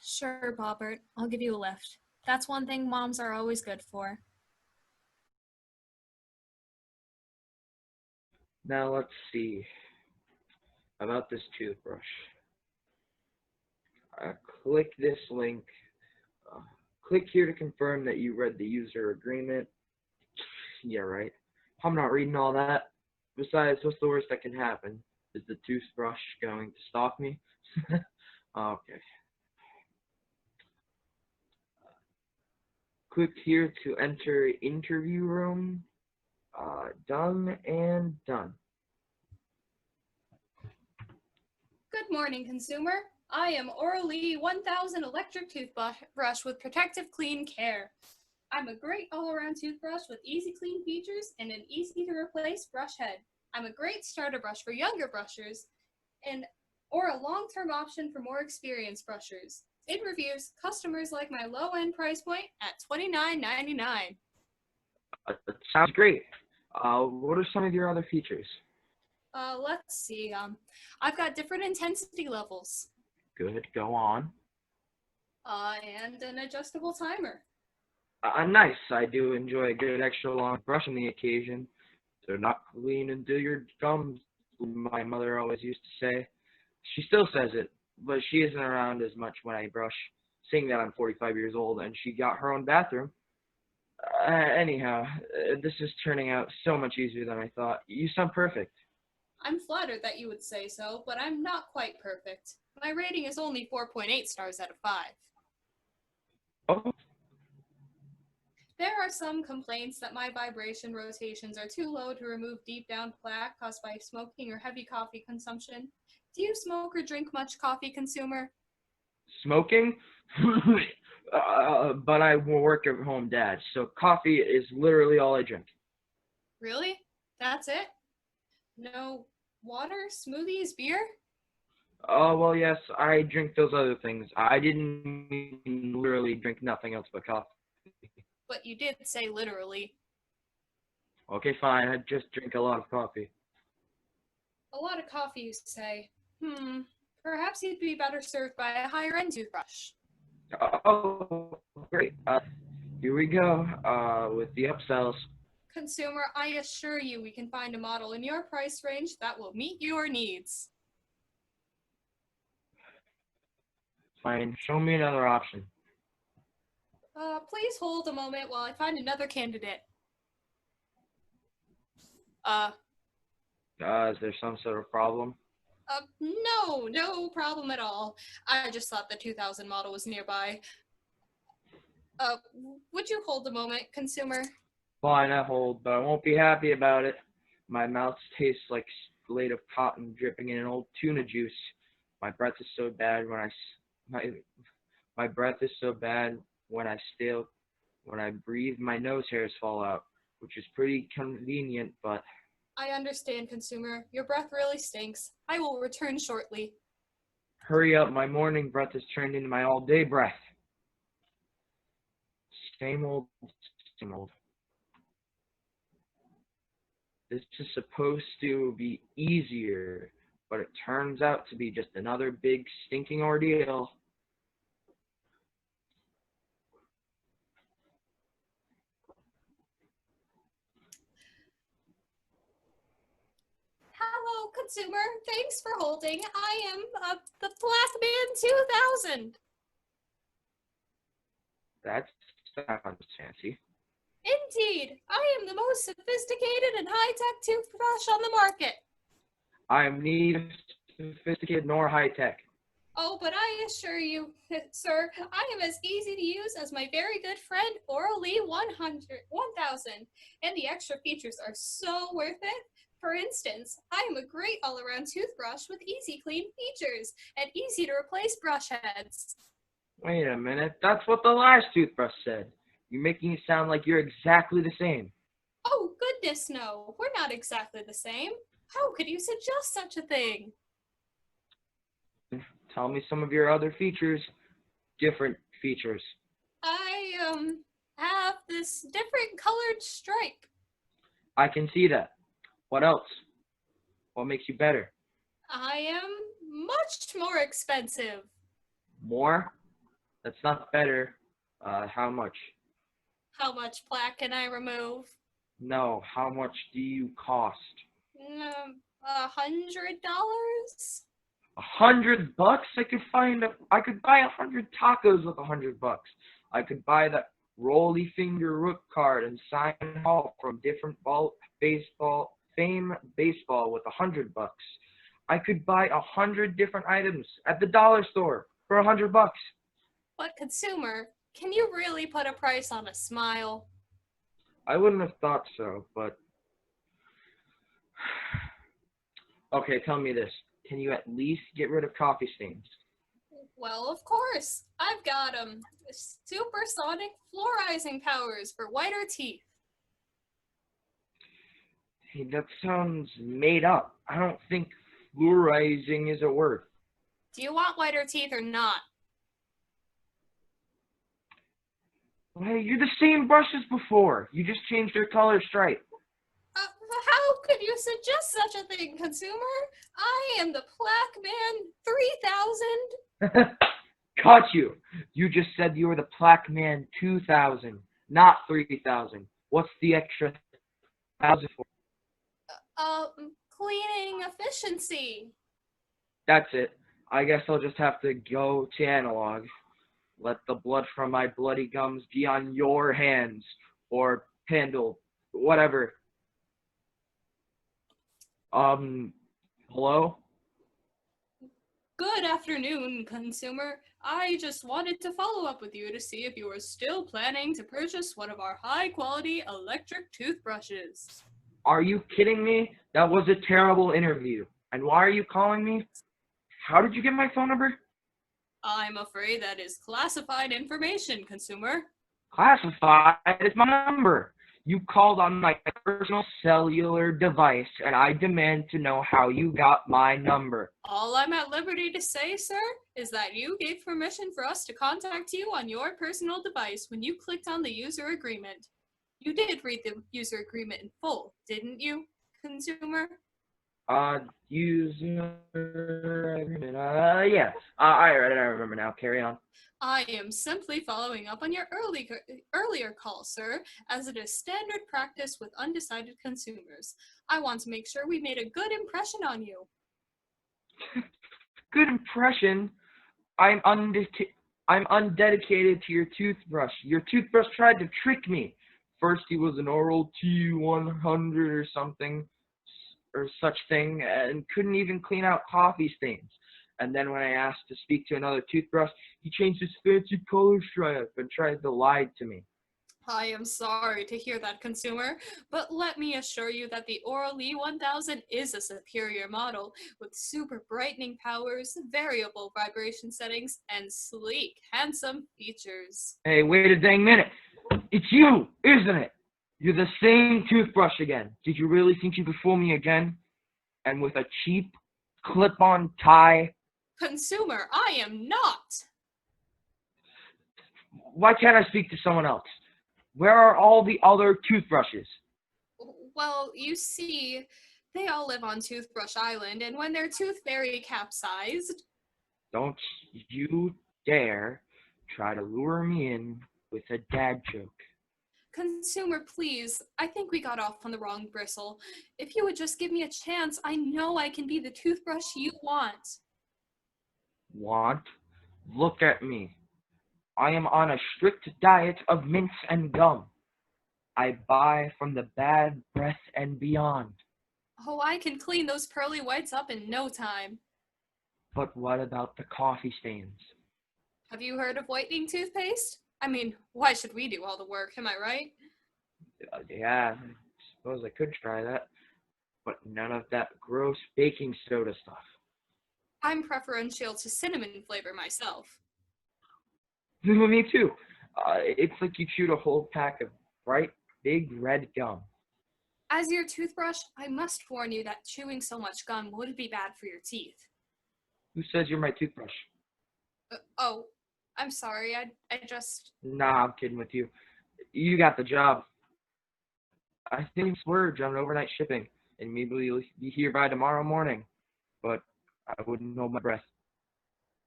Sure, Bobbert. I'll give you a lift. That's one thing moms are always good for. Now let's see about this toothbrush. Click this link. Click here to confirm that you read the user agreement. Yeah, right. I'm not reading all that. Besides, what's the worst that can happen? Is the toothbrush going to stop me? Okay. Click here to enter interview room. Done and done. Good morning, consumer. I am Oral-E 1000 electric toothbrush with protective clean care. I'm a great all-around toothbrush with easy clean features and an easy-to-replace brush head. I'm a great starter brush for younger brushers or a long-term option for more experienced brushers. In reviews, customers like my low-end price point at $29.99. Sounds great. What are some of your other features? Let's see. I've got different intensity levels. Good, go on. And an adjustable timer. Nice. I do enjoy a good extra long brush on the occasion. So not clean until your gums, my mother always used to say. She still says it, but she isn't around as much when I brush, seeing that I'm 45 years old and she got her own bathroom. Anyhow, this is turning out so much easier than I thought. You sound perfect. I'm flattered that you would say so, but I'm not quite perfect. My rating is only 4.8 stars out of 5. Oh. There are some complaints that my vibration rotations are too low to remove deep down plaque caused by smoking or heavy coffee consumption. Do you smoke or drink much coffee, consumer? Smoking? But I work at home, Dad, so coffee is literally all I drink. Really? That's it? No water, smoothies, beer? Oh, well, yes, I drink those other things. I didn't mean literally drink nothing else but coffee. But you did say literally. Okay, fine, I just drink a lot of coffee. A lot of coffee, you say. Perhaps you'd be better served by a higher-end toothbrush. Oh, great. Here we go, with the upsells. Consumer, I assure you we can find a model in your price range that will meet your needs. Fine, show me another option. Please hold a moment while I find another candidate. Is there some sort of problem? No problem at all. I just thought the 2000 model was nearby. Would you hold a moment, consumer? Fine, I hold, but I won't be happy about it. My mouth tastes like a blade of cotton dripping in an old tuna juice. My breath is so bad when I breathe, my nose hairs fall out, which is pretty convenient, but... I understand, consumer. Your breath really stinks. I will return shortly. Hurry up, my morning breath has turned into my all-day breath. Same old, same old. This is supposed to be easier, but it turns out to be just another big stinking ordeal. Hello, consumer. Thanks for holding. I am the Black Man 2000. That sounds fancy. Indeed. I am the most sophisticated and high-tech toothbrush on the market. I am neither sophisticated nor high-tech. Oh, but I assure you, sir, I am as easy to use as my very good friend Oral-E 1000, and the extra features are so worth it. For instance, I am a great all-around toothbrush with easy clean features and easy to replace brush heads. Wait a minute, that's what the last toothbrush said. You're making it sound like you're exactly the same. Oh, goodness no, we're not exactly the same. How could you suggest such a thing? Tell me some of your other features. Different features. I, have this different colored stripe. I can see that. What else? What makes you better? I am much more expensive. More? That's not better. How much? How much plaque can I remove? No, how much do you cost? $100? $100? I could buy 100 tacos with $100. I could buy that Rolly Finger Rook card and sign Hall from different fame baseball with $100. I could buy 100 different items at the dollar store for $100. But consumer, can you really put a price on a smile? I wouldn't have thought so, but okay, tell me this. Can you at least get rid of coffee stains? Well, of course. I've got supersonic fluorizing powers for whiter teeth. Hey, that sounds made up. I don't think fluorizing is a word. Do you want whiter teeth or not? Hey, you're the same brush as before. You just changed your color stripe. How could you suggest such a thing, consumer? I am the Plaque Man 3000. Caught you. You just said you were the Plaque Man 2000, not 3000. What's the extra 1,000 for? Cleaning efficiency. That's it. I guess I'll just have to go to analog. Let the blood from my bloody gums be on your hands, or handle, whatever. Hello? Good afternoon, consumer. I just wanted to follow up with you to see if you were still planning to purchase one of our high-quality electric toothbrushes. Are you kidding me? That was a terrible interview. And why are you calling me? How did you get my phone number? I'm afraid that is classified information, consumer. Classified is my number. You called on my personal cellular device, and I demand to know how you got my number. All I'm at liberty to say, sir, is that you gave permission for us to contact you on your personal device when you clicked on the user agreement. You did read the user agreement in full, didn't you, consumer? User agreement. Yeah. I read it. I remember now. Carry on. I am simply following up on your earlier call, sir, as it is standard practice with undecided consumers. I want to make sure we made a good impression on you. Good impression? I'm undedicated to your toothbrush. Your toothbrush tried to trick me. First he was an Oral-T 100 or something, or such thing, and couldn't even clean out coffee stains. And then when I asked to speak to another toothbrush, he changed his fancy color stripe and tried to lie to me. I am sorry to hear that, consumer, but let me assure you that the Oral-E 1000 is a superior model with super brightening powers, variable vibration settings, and sleek, handsome features. Hey, wait a dang minute. It's you, isn't it? You're the same toothbrush again. Did you really think you could fool me again? And with a cheap clip-on tie? Consumer, I am not. Why can't I speak to someone else? Where are all the other toothbrushes? Well, you see, they all live on Toothbrush Island, and when their tooth fairy capsized... Don't you dare try to lure me in with a dad joke. Consumer, please, I think we got off on the wrong bristle. If you would just give me a chance, I know I can be the toothbrush you want. Want? Look at me. I am on a strict diet of mints and gum. I buy from the Bad Breath and Beyond. Oh, I can clean those pearly whites up in no time. But what about the coffee stains? Have you heard of whitening toothpaste? I mean, why should we do all the work, am I right? Yeah, I suppose I could try that. But none of that gross baking soda stuff. I'm preferential to cinnamon flavor myself. Me too. It's like you chewed a whole pack of bright, big red gum. As your toothbrush, I must warn you that chewing so much gum would be bad for your teeth. Who says you're my toothbrush? Oh, I'm sorry, I just... Nah, I'm kidding with you. You got the job. I think splurge on overnight shipping, and maybe you'll be here by tomorrow morning. But I wouldn't hold my breath.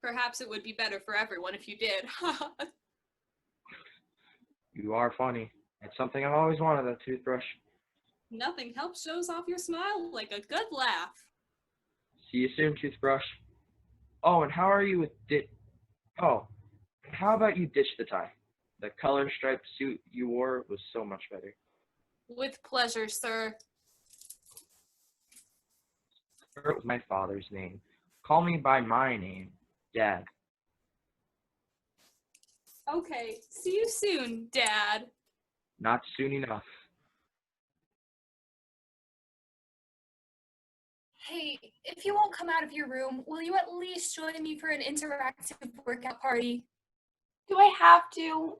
Perhaps it would be better for everyone if you did. You are funny. It's something I've always wanted, a toothbrush. Nothing helps shows off your smile like a good laugh. See you soon, toothbrush. Oh, and how are you with how about you ditch the tie? The color striped suit you wore was so much better. With pleasure, sir. It was my father's name. Call me by my name, Dad. Okay, see you soon, Dad. Not soon enough. Hey, if you won't come out of your room, will you at least join me for an interactive workout party? Do I have to?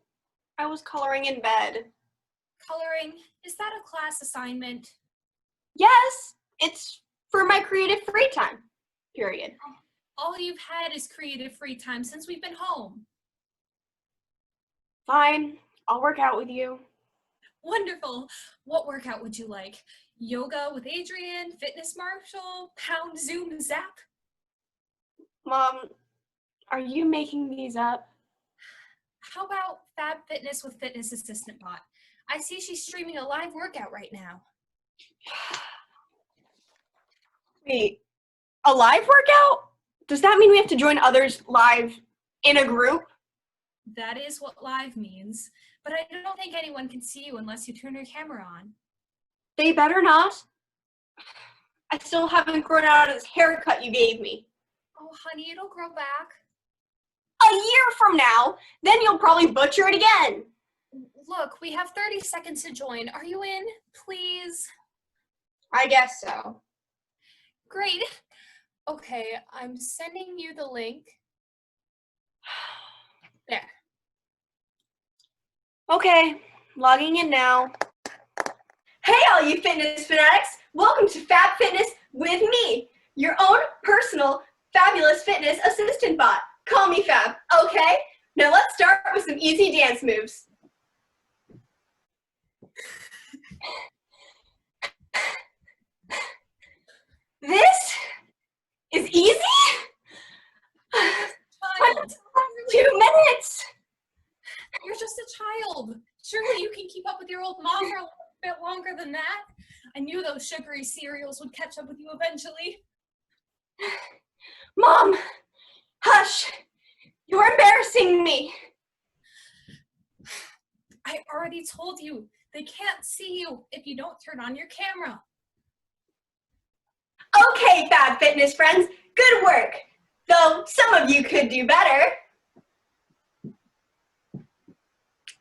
I was coloring in bed. Coloring, is that a class assignment? Yes, it's for my creative free time, period. All you've had is creative free time since we've been home. Fine, I'll work out with you. Wonderful. What workout would you like? Yoga with Adrian, Fitness Marshall, Pound Zoom Zap? Mom, are you making these up? How about Fab Fitness with Fitness Assistant Bot? I see she's streaming a live workout right now. Wait, a live workout? Does that mean we have to join others live in a group? That is what live means, but I don't think anyone can see you unless you turn your camera on. They better not. I still haven't grown out of this haircut you gave me. Oh, honey, it'll grow back. A year from now, then you'll probably butcher it again. Look, we have 30 seconds to join. Are you in? Please? I guess so. Great. Okay, I'm sending you the link. There. Okay, logging in now. Hey, all you fitness fanatics! Welcome to Fab Fitness with me, your own personal fabulous fitness assistant bot. Call me Fab, okay? Now let's start with some easy dance moves. This is easy? Child, 2 minutes. you're just a child. Surely you can keep up with your old mom for a little bit longer than that. I knew those sugary cereals would catch up with you eventually. Mom, hush. You're embarrassing me. I already told you, they can't see you if you don't turn on your camera. Okay, Fab Fitness friends, good work. Though some of you could do better.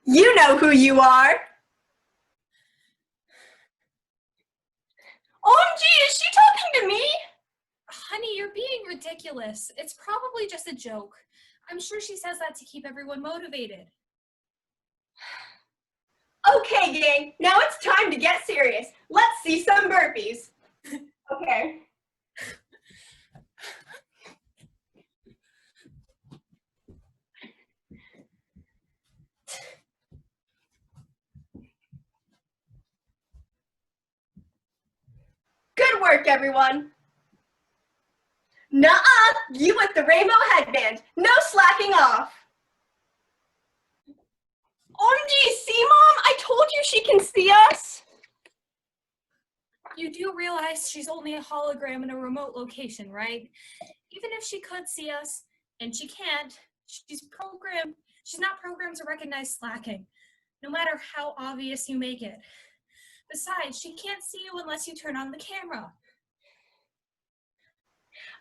You know who you are. OMG, is she talking to me? Honey, you're being ridiculous. It's probably just a joke. I'm sure she says that to keep everyone motivated. Okay, gang, now it's time to get serious. Let's see some burpees. Okay. Good work, everyone. Nuh-uh, you with the rainbow headband. No slacking off. OMG, see, Mom? I told you she can see us. You do realize she's only a hologram in a remote location, right? Even if she could see us, and she can't, she's not programmed to recognize slacking, no matter how obvious you make it. Besides, she can't see you unless you turn on the camera.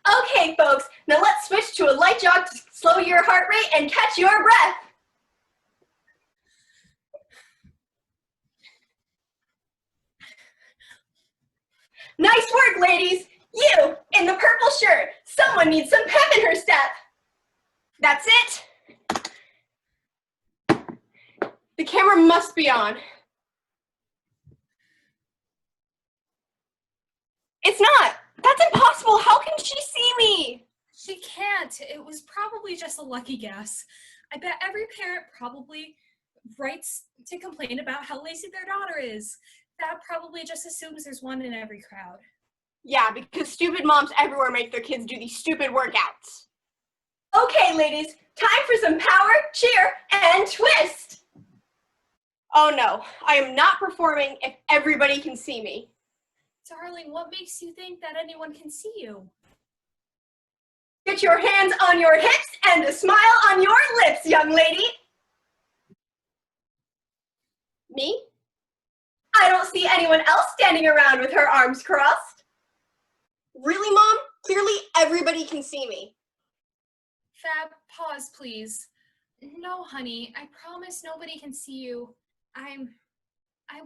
Okay, folks, now let's switch to a light jog to slow your heart rate and catch your breath. Nice work, ladies. You, in the purple shirt. Someone needs some pep in her step. That's it. The camera must be on. It's not. That's impossible. How can she see me? She can't. It was probably just a lucky guess. I bet every parent probably writes to complain about how lazy their daughter is. That probably just assumes there's one in every crowd. Yeah, because stupid moms everywhere make their kids do these stupid workouts. Okay, ladies, time for some power, cheer, and twist. Oh no, I am not performing if everybody can see me. Darling, what makes you think that anyone can see you? Get your hands on your hips and a smile on your lips, young lady. Me? I don't see anyone else standing around with her arms crossed. Really, Mom? Clearly everybody can see me. Fab, pause, please. No, honey, I promise nobody can see you. I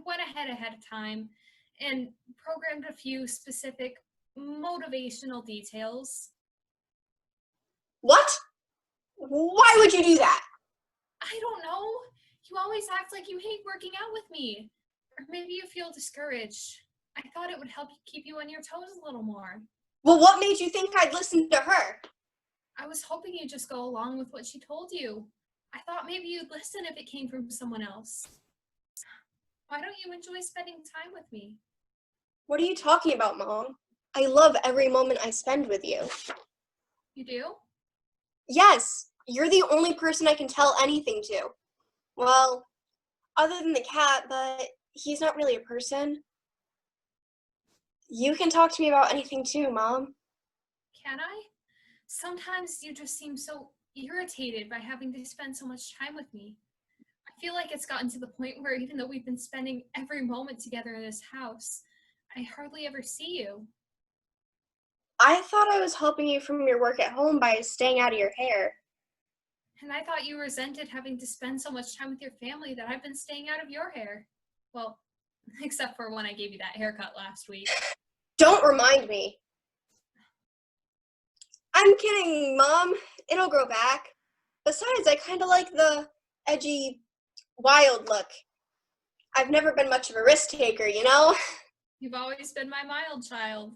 went ahead of time and programmed a few specific motivational details. What? Why would you do that? I don't know. You always act like you hate working out with me. Or maybe you feel discouraged. I thought it would help you keep you on your toes a little more. Well, what made you think I'd listen to her? I was hoping you'd just go along with what she told you. I thought maybe you'd listen if it came from someone else. Why don't you enjoy spending time with me? What are you talking about, Mom? I love every moment I spend with you. You do? Yes, you're the only person I can tell anything to. Well, other than the cat, but he's not really a person. You can talk to me about anything too, Mom. Can I? Sometimes you just seem so irritated by having to spend so much time with me. I feel like it's gotten to the point where even though we've been spending every moment together in this house, I hardly ever see you. I thought I was helping you from your work at home by staying out of your hair. And I thought you resented having to spend so much time with your family that I've been staying out of your hair. Well, except for when I gave you that haircut last week. Don't remind me. I'm kidding, Mom. It'll grow back. Besides, I kind of like the edgy, wild look. I've never been much of a risk taker, you know? You've always been my mild child.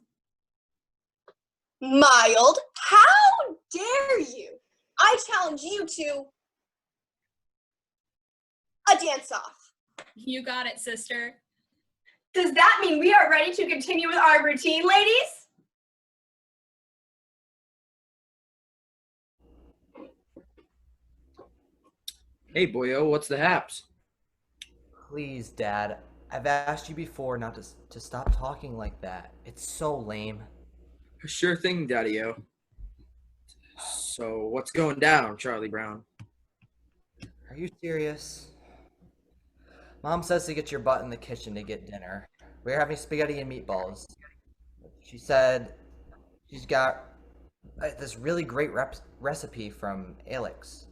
Mild? How dare you? I challenge you to a dance-off. You got it, sister. Does that mean we are ready to continue with our routine, ladies? Hey, boyo, what's the haps? Please, Dad. I've asked you before not to stop talking like that. It's so lame. Sure thing, Daddy-o. So, what's going down, Charlie Brown? Are you serious? Mom says to get your butt in the kitchen to get dinner. We're having spaghetti and meatballs. She said she's got this really great recipe from Alex.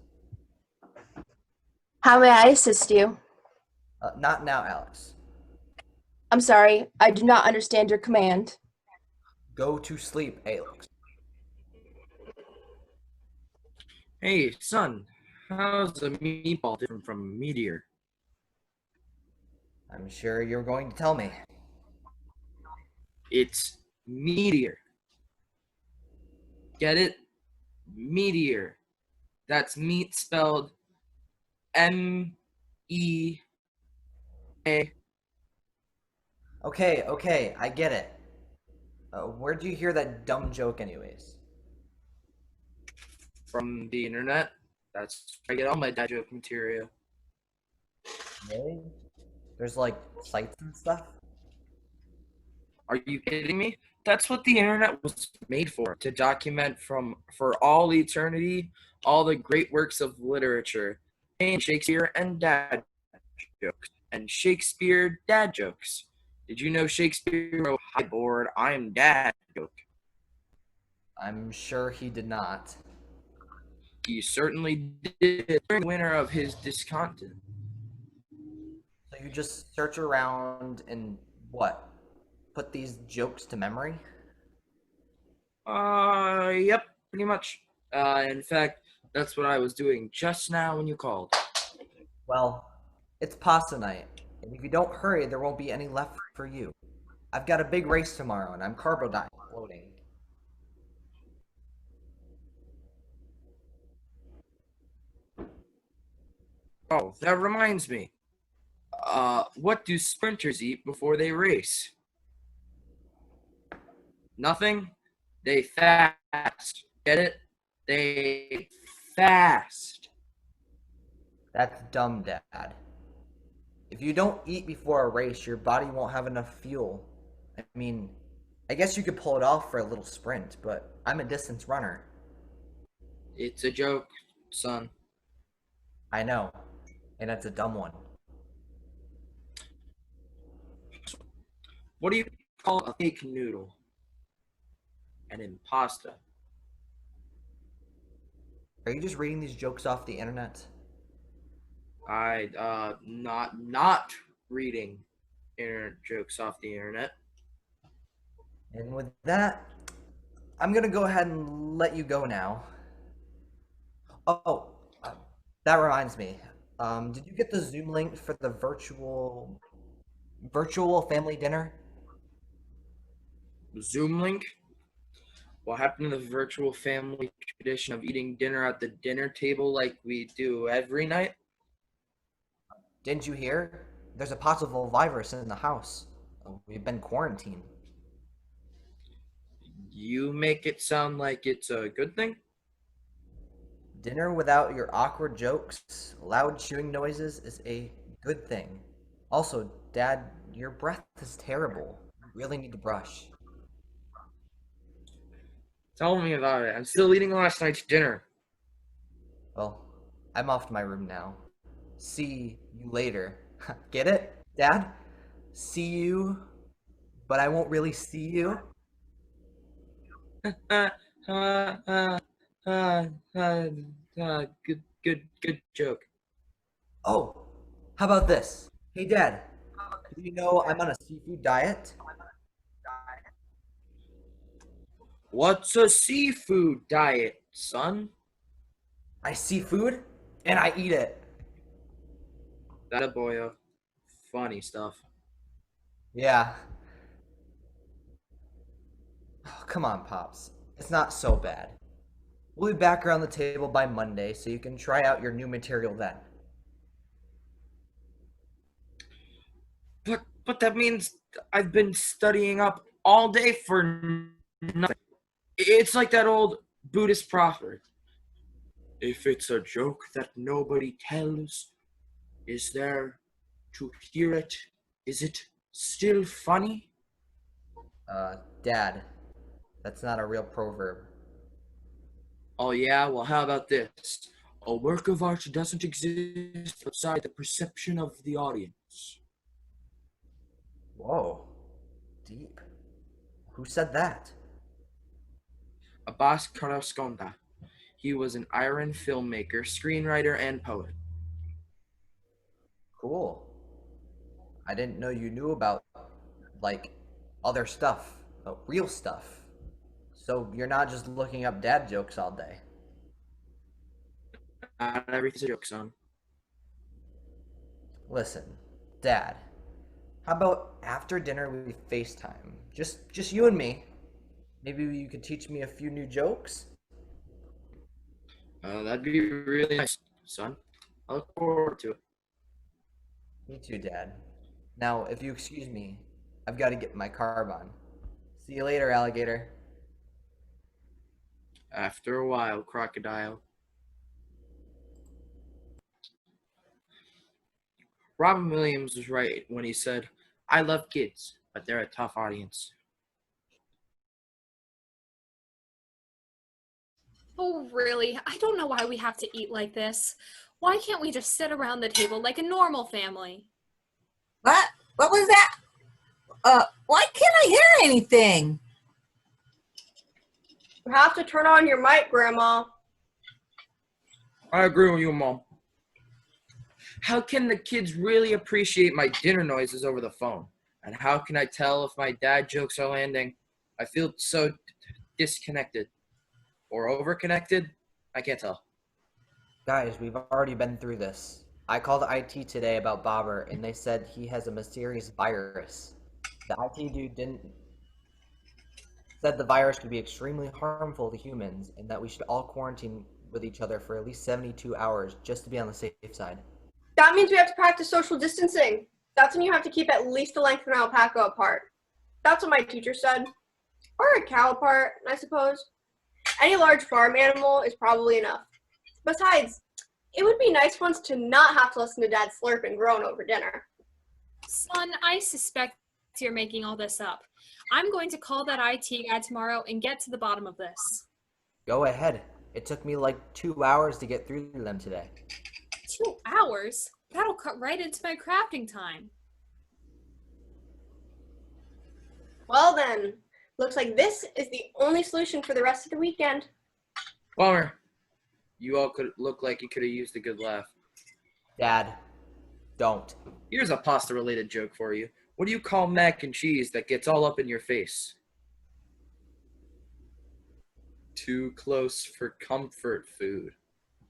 How may I assist you? Not now, Alex. I'm sorry, I do not understand your command. Go to sleep, Alex. Hey, son, how's a meatball different from a meteor? I'm sure you're going to tell me. It's meteor. Get it? Meteor. That's meat spelled M-E-A. Okay, I get it. Where'd you hear that dumb joke anyways? From the internet. That's where I get all my dad joke material. Really? There's like sites and stuff? Are you kidding me? That's what the internet was made for, to document for all eternity all the great works of literature, and Shakespeare and dad jokes, and Shakespeare dad jokes. Did you know Shakespeare wrote "Hi board, I'm dad" joke? I'm sure he did not. He certainly did. Winner of his discontent. So you just search around and what? Put these jokes to memory? Yep, pretty much. In fact, that's what I was doing just now when you called. Well, it's pasta night, and if you don't hurry, there won't be any left for you. I've got a big race tomorrow, and I'm carbo diet loading. Oh, that reminds me. What do sprinters eat before they race? Nothing. They fast. Get it? They fast. That's dumb, Dad. If you don't eat before a race, your body won't have enough fuel. I mean, I guess you could pull it off for a little sprint, but I'm a distance runner. It's a joke, son. I know, and it's a dumb one. What do you call a fake noodle? An impasta. Are you just reading these jokes off the internet? Not reading internet jokes off the internet. And with that, I'm gonna go ahead and let you go now. Oh, that reminds me. Did you get the Zoom link for the virtual family dinner? Zoom link? What happened to the virtual family tradition of eating dinner at the dinner table like we do every night? Didn't you hear? There's a possible virus in the house. We've been quarantined. You make it sound like it's a good thing? Dinner without your awkward jokes, loud chewing noises is a good thing. Also, Dad, your breath is terrible. You really need to brush. Tell me about it. I'm still eating last night's dinner. Well, I'm off to my room now. See you later. Get it, Dad? See you, but I won't really see you. Good joke. Oh, how about this? Hey, Dad, do you know I'm on a seafood diet? What's a seafood diet, son? I see food and I eat it. That a boyo. Funny stuff. Yeah. Oh, come on, Pops. It's not so bad. We'll be back around the table by Monday so you can try out your new material then. But that means I've been studying up all day for nothing. It's like that old Buddhist proverb. If it's a joke that nobody tells, is there to hear it? Is it still funny? Dad, that's not a real proverb. Oh yeah? Well, how about this? A work of art doesn't exist outside the perception of the audience. Whoa. Deep. Who said that? Abbas Carrasconda. He was an Iran filmmaker, screenwriter, and poet. Cool. I didn't know you knew about, like, other stuff, real stuff. So you're not just looking up dad jokes all day. Not everything's a joke, son. Listen, Dad, how about after dinner we FaceTime? Just you and me. Maybe you could teach me a few new jokes? That'd be really nice, son. I look forward to it. Me too, Dad. Now, if you excuse me, I've got to get my carb on. See you later, alligator. After a while, crocodile. Robin Williams was right when he said, I love kids, but they're a tough audience. Oh, really? I don't know why we have to eat like this. Why can't we just sit around the table like a normal family? What? What was that? Why can't I hear anything? You have to turn on your mic, Grandma. I agree with you, Mom. How can the kids really appreciate my dinner noises over the phone? And how can I tell if my dad jokes are landing? I feel so disconnected. Or overconnected? I can't tell. Guys, we've already been through this. I called IT today about Bobber, and they said he has a mysterious virus. The IT dude said the virus could be extremely harmful to humans, and that we should all quarantine with each other for at least 72 hours just to be on the safe side. That means we have to practice social distancing. That's when you have to keep at least the length of an alpaca apart. That's what my teacher said. Or a cow apart, I suppose. Any large farm animal is probably enough. Besides, it would be nice once to not have to listen to Dad slurp and groan over dinner. Son, I suspect you're making all this up. I'm going to call that IT guy tomorrow and get to the bottom of this. Go ahead. It took me like 2 hours to get through them today. 2 hours? That'll cut right into my crafting time. Well then, looks like this is the only solution for the rest of the weekend. Bummer. You all could look like you could have used a good laugh. Dad, don't. Here's a pasta-related joke for you. What do you call mac and cheese that gets all up in your face? Too close for comfort food.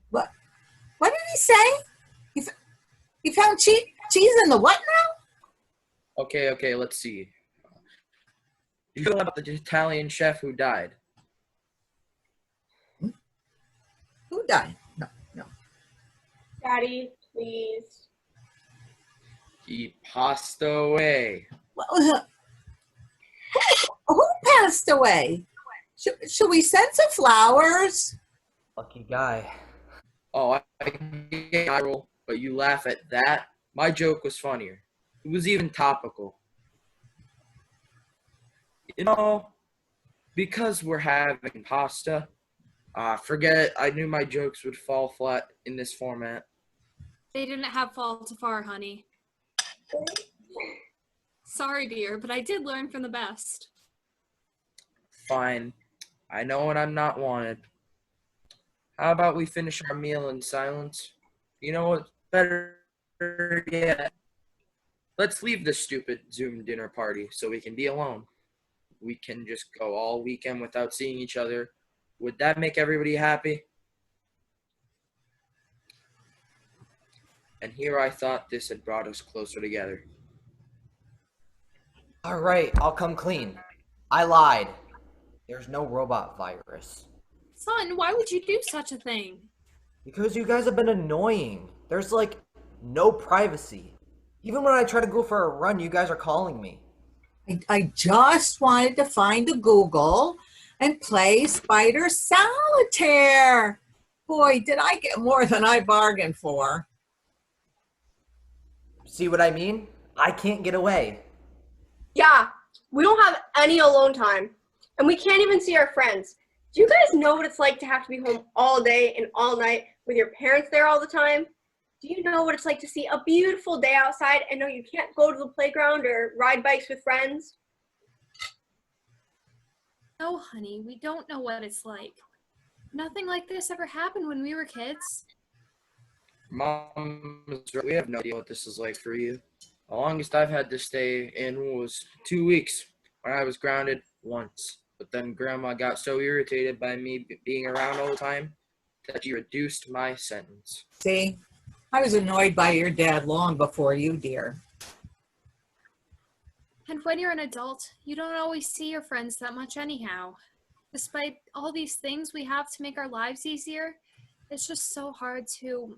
What did he say? He found cheese in the what now? Okay, let's see. You know about the Italian chef who died? Who died? No. Daddy, please. He passed away. Well, who passed away? Should we send some flowers? Lucky guy. Oh, I get eye roll, but you laugh at that? My joke was funnier. It was even topical. You know, because we're having pasta, forget it. I knew my jokes would fall flat in this format. They didn't have fall too far, honey. Sorry, dear, but I did learn from the best. Fine. I know when I'm not wanted. How about we finish our meal in silence? You know what's better yet? Let's leave this stupid Zoom dinner party so we can be alone. We can just go all weekend without seeing each other. Would that make everybody happy? And here I thought this had brought us closer together. All right, I'll come clean. I lied. There's no robot virus. Son, why would you do such a thing? Because you guys have been annoying. There's like no privacy. Even when I try to go for a run, you guys are calling me. I just wanted to find a Google and play Spider Solitaire. Boy, did I get more than I bargained for. See what I mean? I can't get away. Yeah, we don't have any alone time. And we can't even see our friends. Do you guys know what it's like to have to be home all day and all night with your parents there all the time? Do you know what it's like to see a beautiful day outside and know you can't go to the playground or ride bikes with friends? No, honey, we don't know what it's like. Nothing like this ever happened when we were kids. Mom, we have no idea what this is like for you. The longest I've had to stay in was 2 weeks when I was grounded once. But then Grandma got so irritated by me being around all the time that she reduced my sentence. See, I was annoyed by your dad long before you, dear. And when you're an adult, you don't always see your friends that much anyhow. Despite all these things we have to make our lives easier, it's just so hard to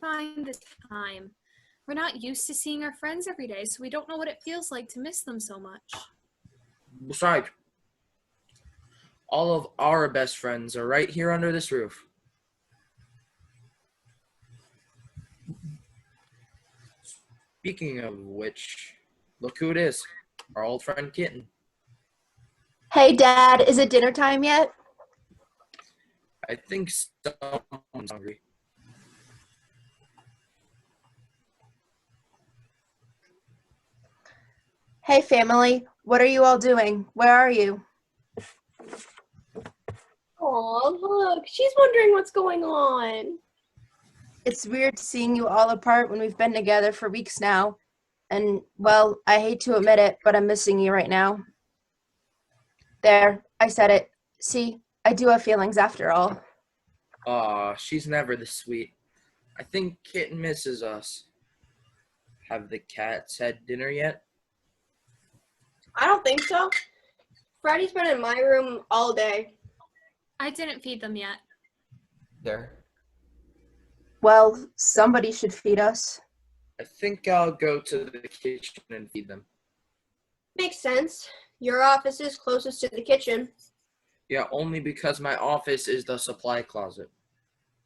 find the time. We're not used to seeing our friends every day, so we don't know what it feels like to miss them so much. Besides, all of our best friends are right here under this roof. Speaking of which, look who it is. Our old friend Kitten. Hey, Dad, is it dinner time yet? I think someone's hungry. Hey, family, what are you all doing? Where are you? Oh, look, she's wondering what's going on. It's weird seeing you all apart when we've been together for weeks now. And, well, I hate to admit it, but I'm missing you right now. There, I said it. See, I do have feelings after all. Aw, she's never this sweet. I think Kitten misses us. Have the cats had dinner yet? I don't think so. Freddy's been in my room all day. I didn't feed them yet. There. Well, somebody should feed us. I think I'll go to the kitchen and feed them. Makes sense. Your office is closest to the kitchen. Yeah, only because my office is the supply closet.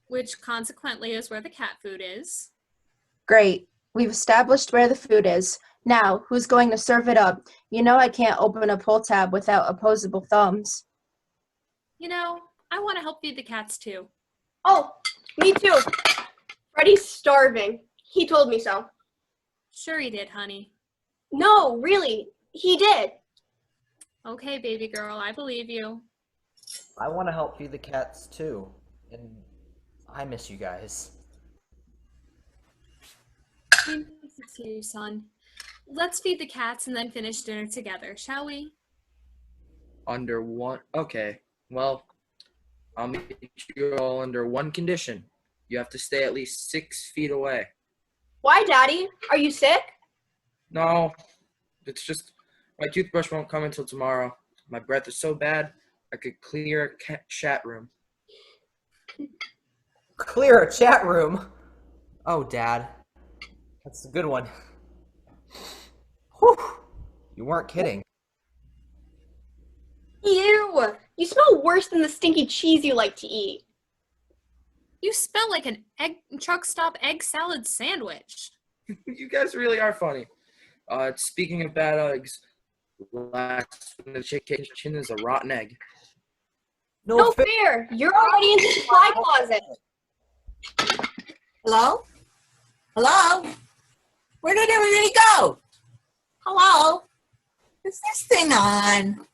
Which consequently is where the cat food is. Great. We've established where the food is. Now, who's going to serve it up? You know I can't open a pull tab without opposable thumbs. You know, I want to help feed the cats too. Oh, me too. Freddy's starving. He told me so. Sure he did, honey. No, really, he did. Okay, baby girl, I believe you. I want to help feed the cats too. And I miss you guys. We miss you too, son. Let's feed the cats and then finish dinner together, shall we? Under one. Okay. Well, I'll meet you all under one condition. You have to stay at least 6 feet away. Why, Daddy? Are you sick? No, it's just my toothbrush won't come until tomorrow. My breath is so bad, I could clear a chat room. Clear a chat room? Oh, Dad. That's a good one. Whew. You weren't kidding. Ew! You smell worse than the stinky cheese you like to eat. You smell like an truck stop egg salad sandwich. You guys really are funny. Speaking of bad eggs, last in the kitchen is a rotten egg. No fair! You're already in the supply closet. Hello? Hello? Where did everybody go? Hello? Is this thing on?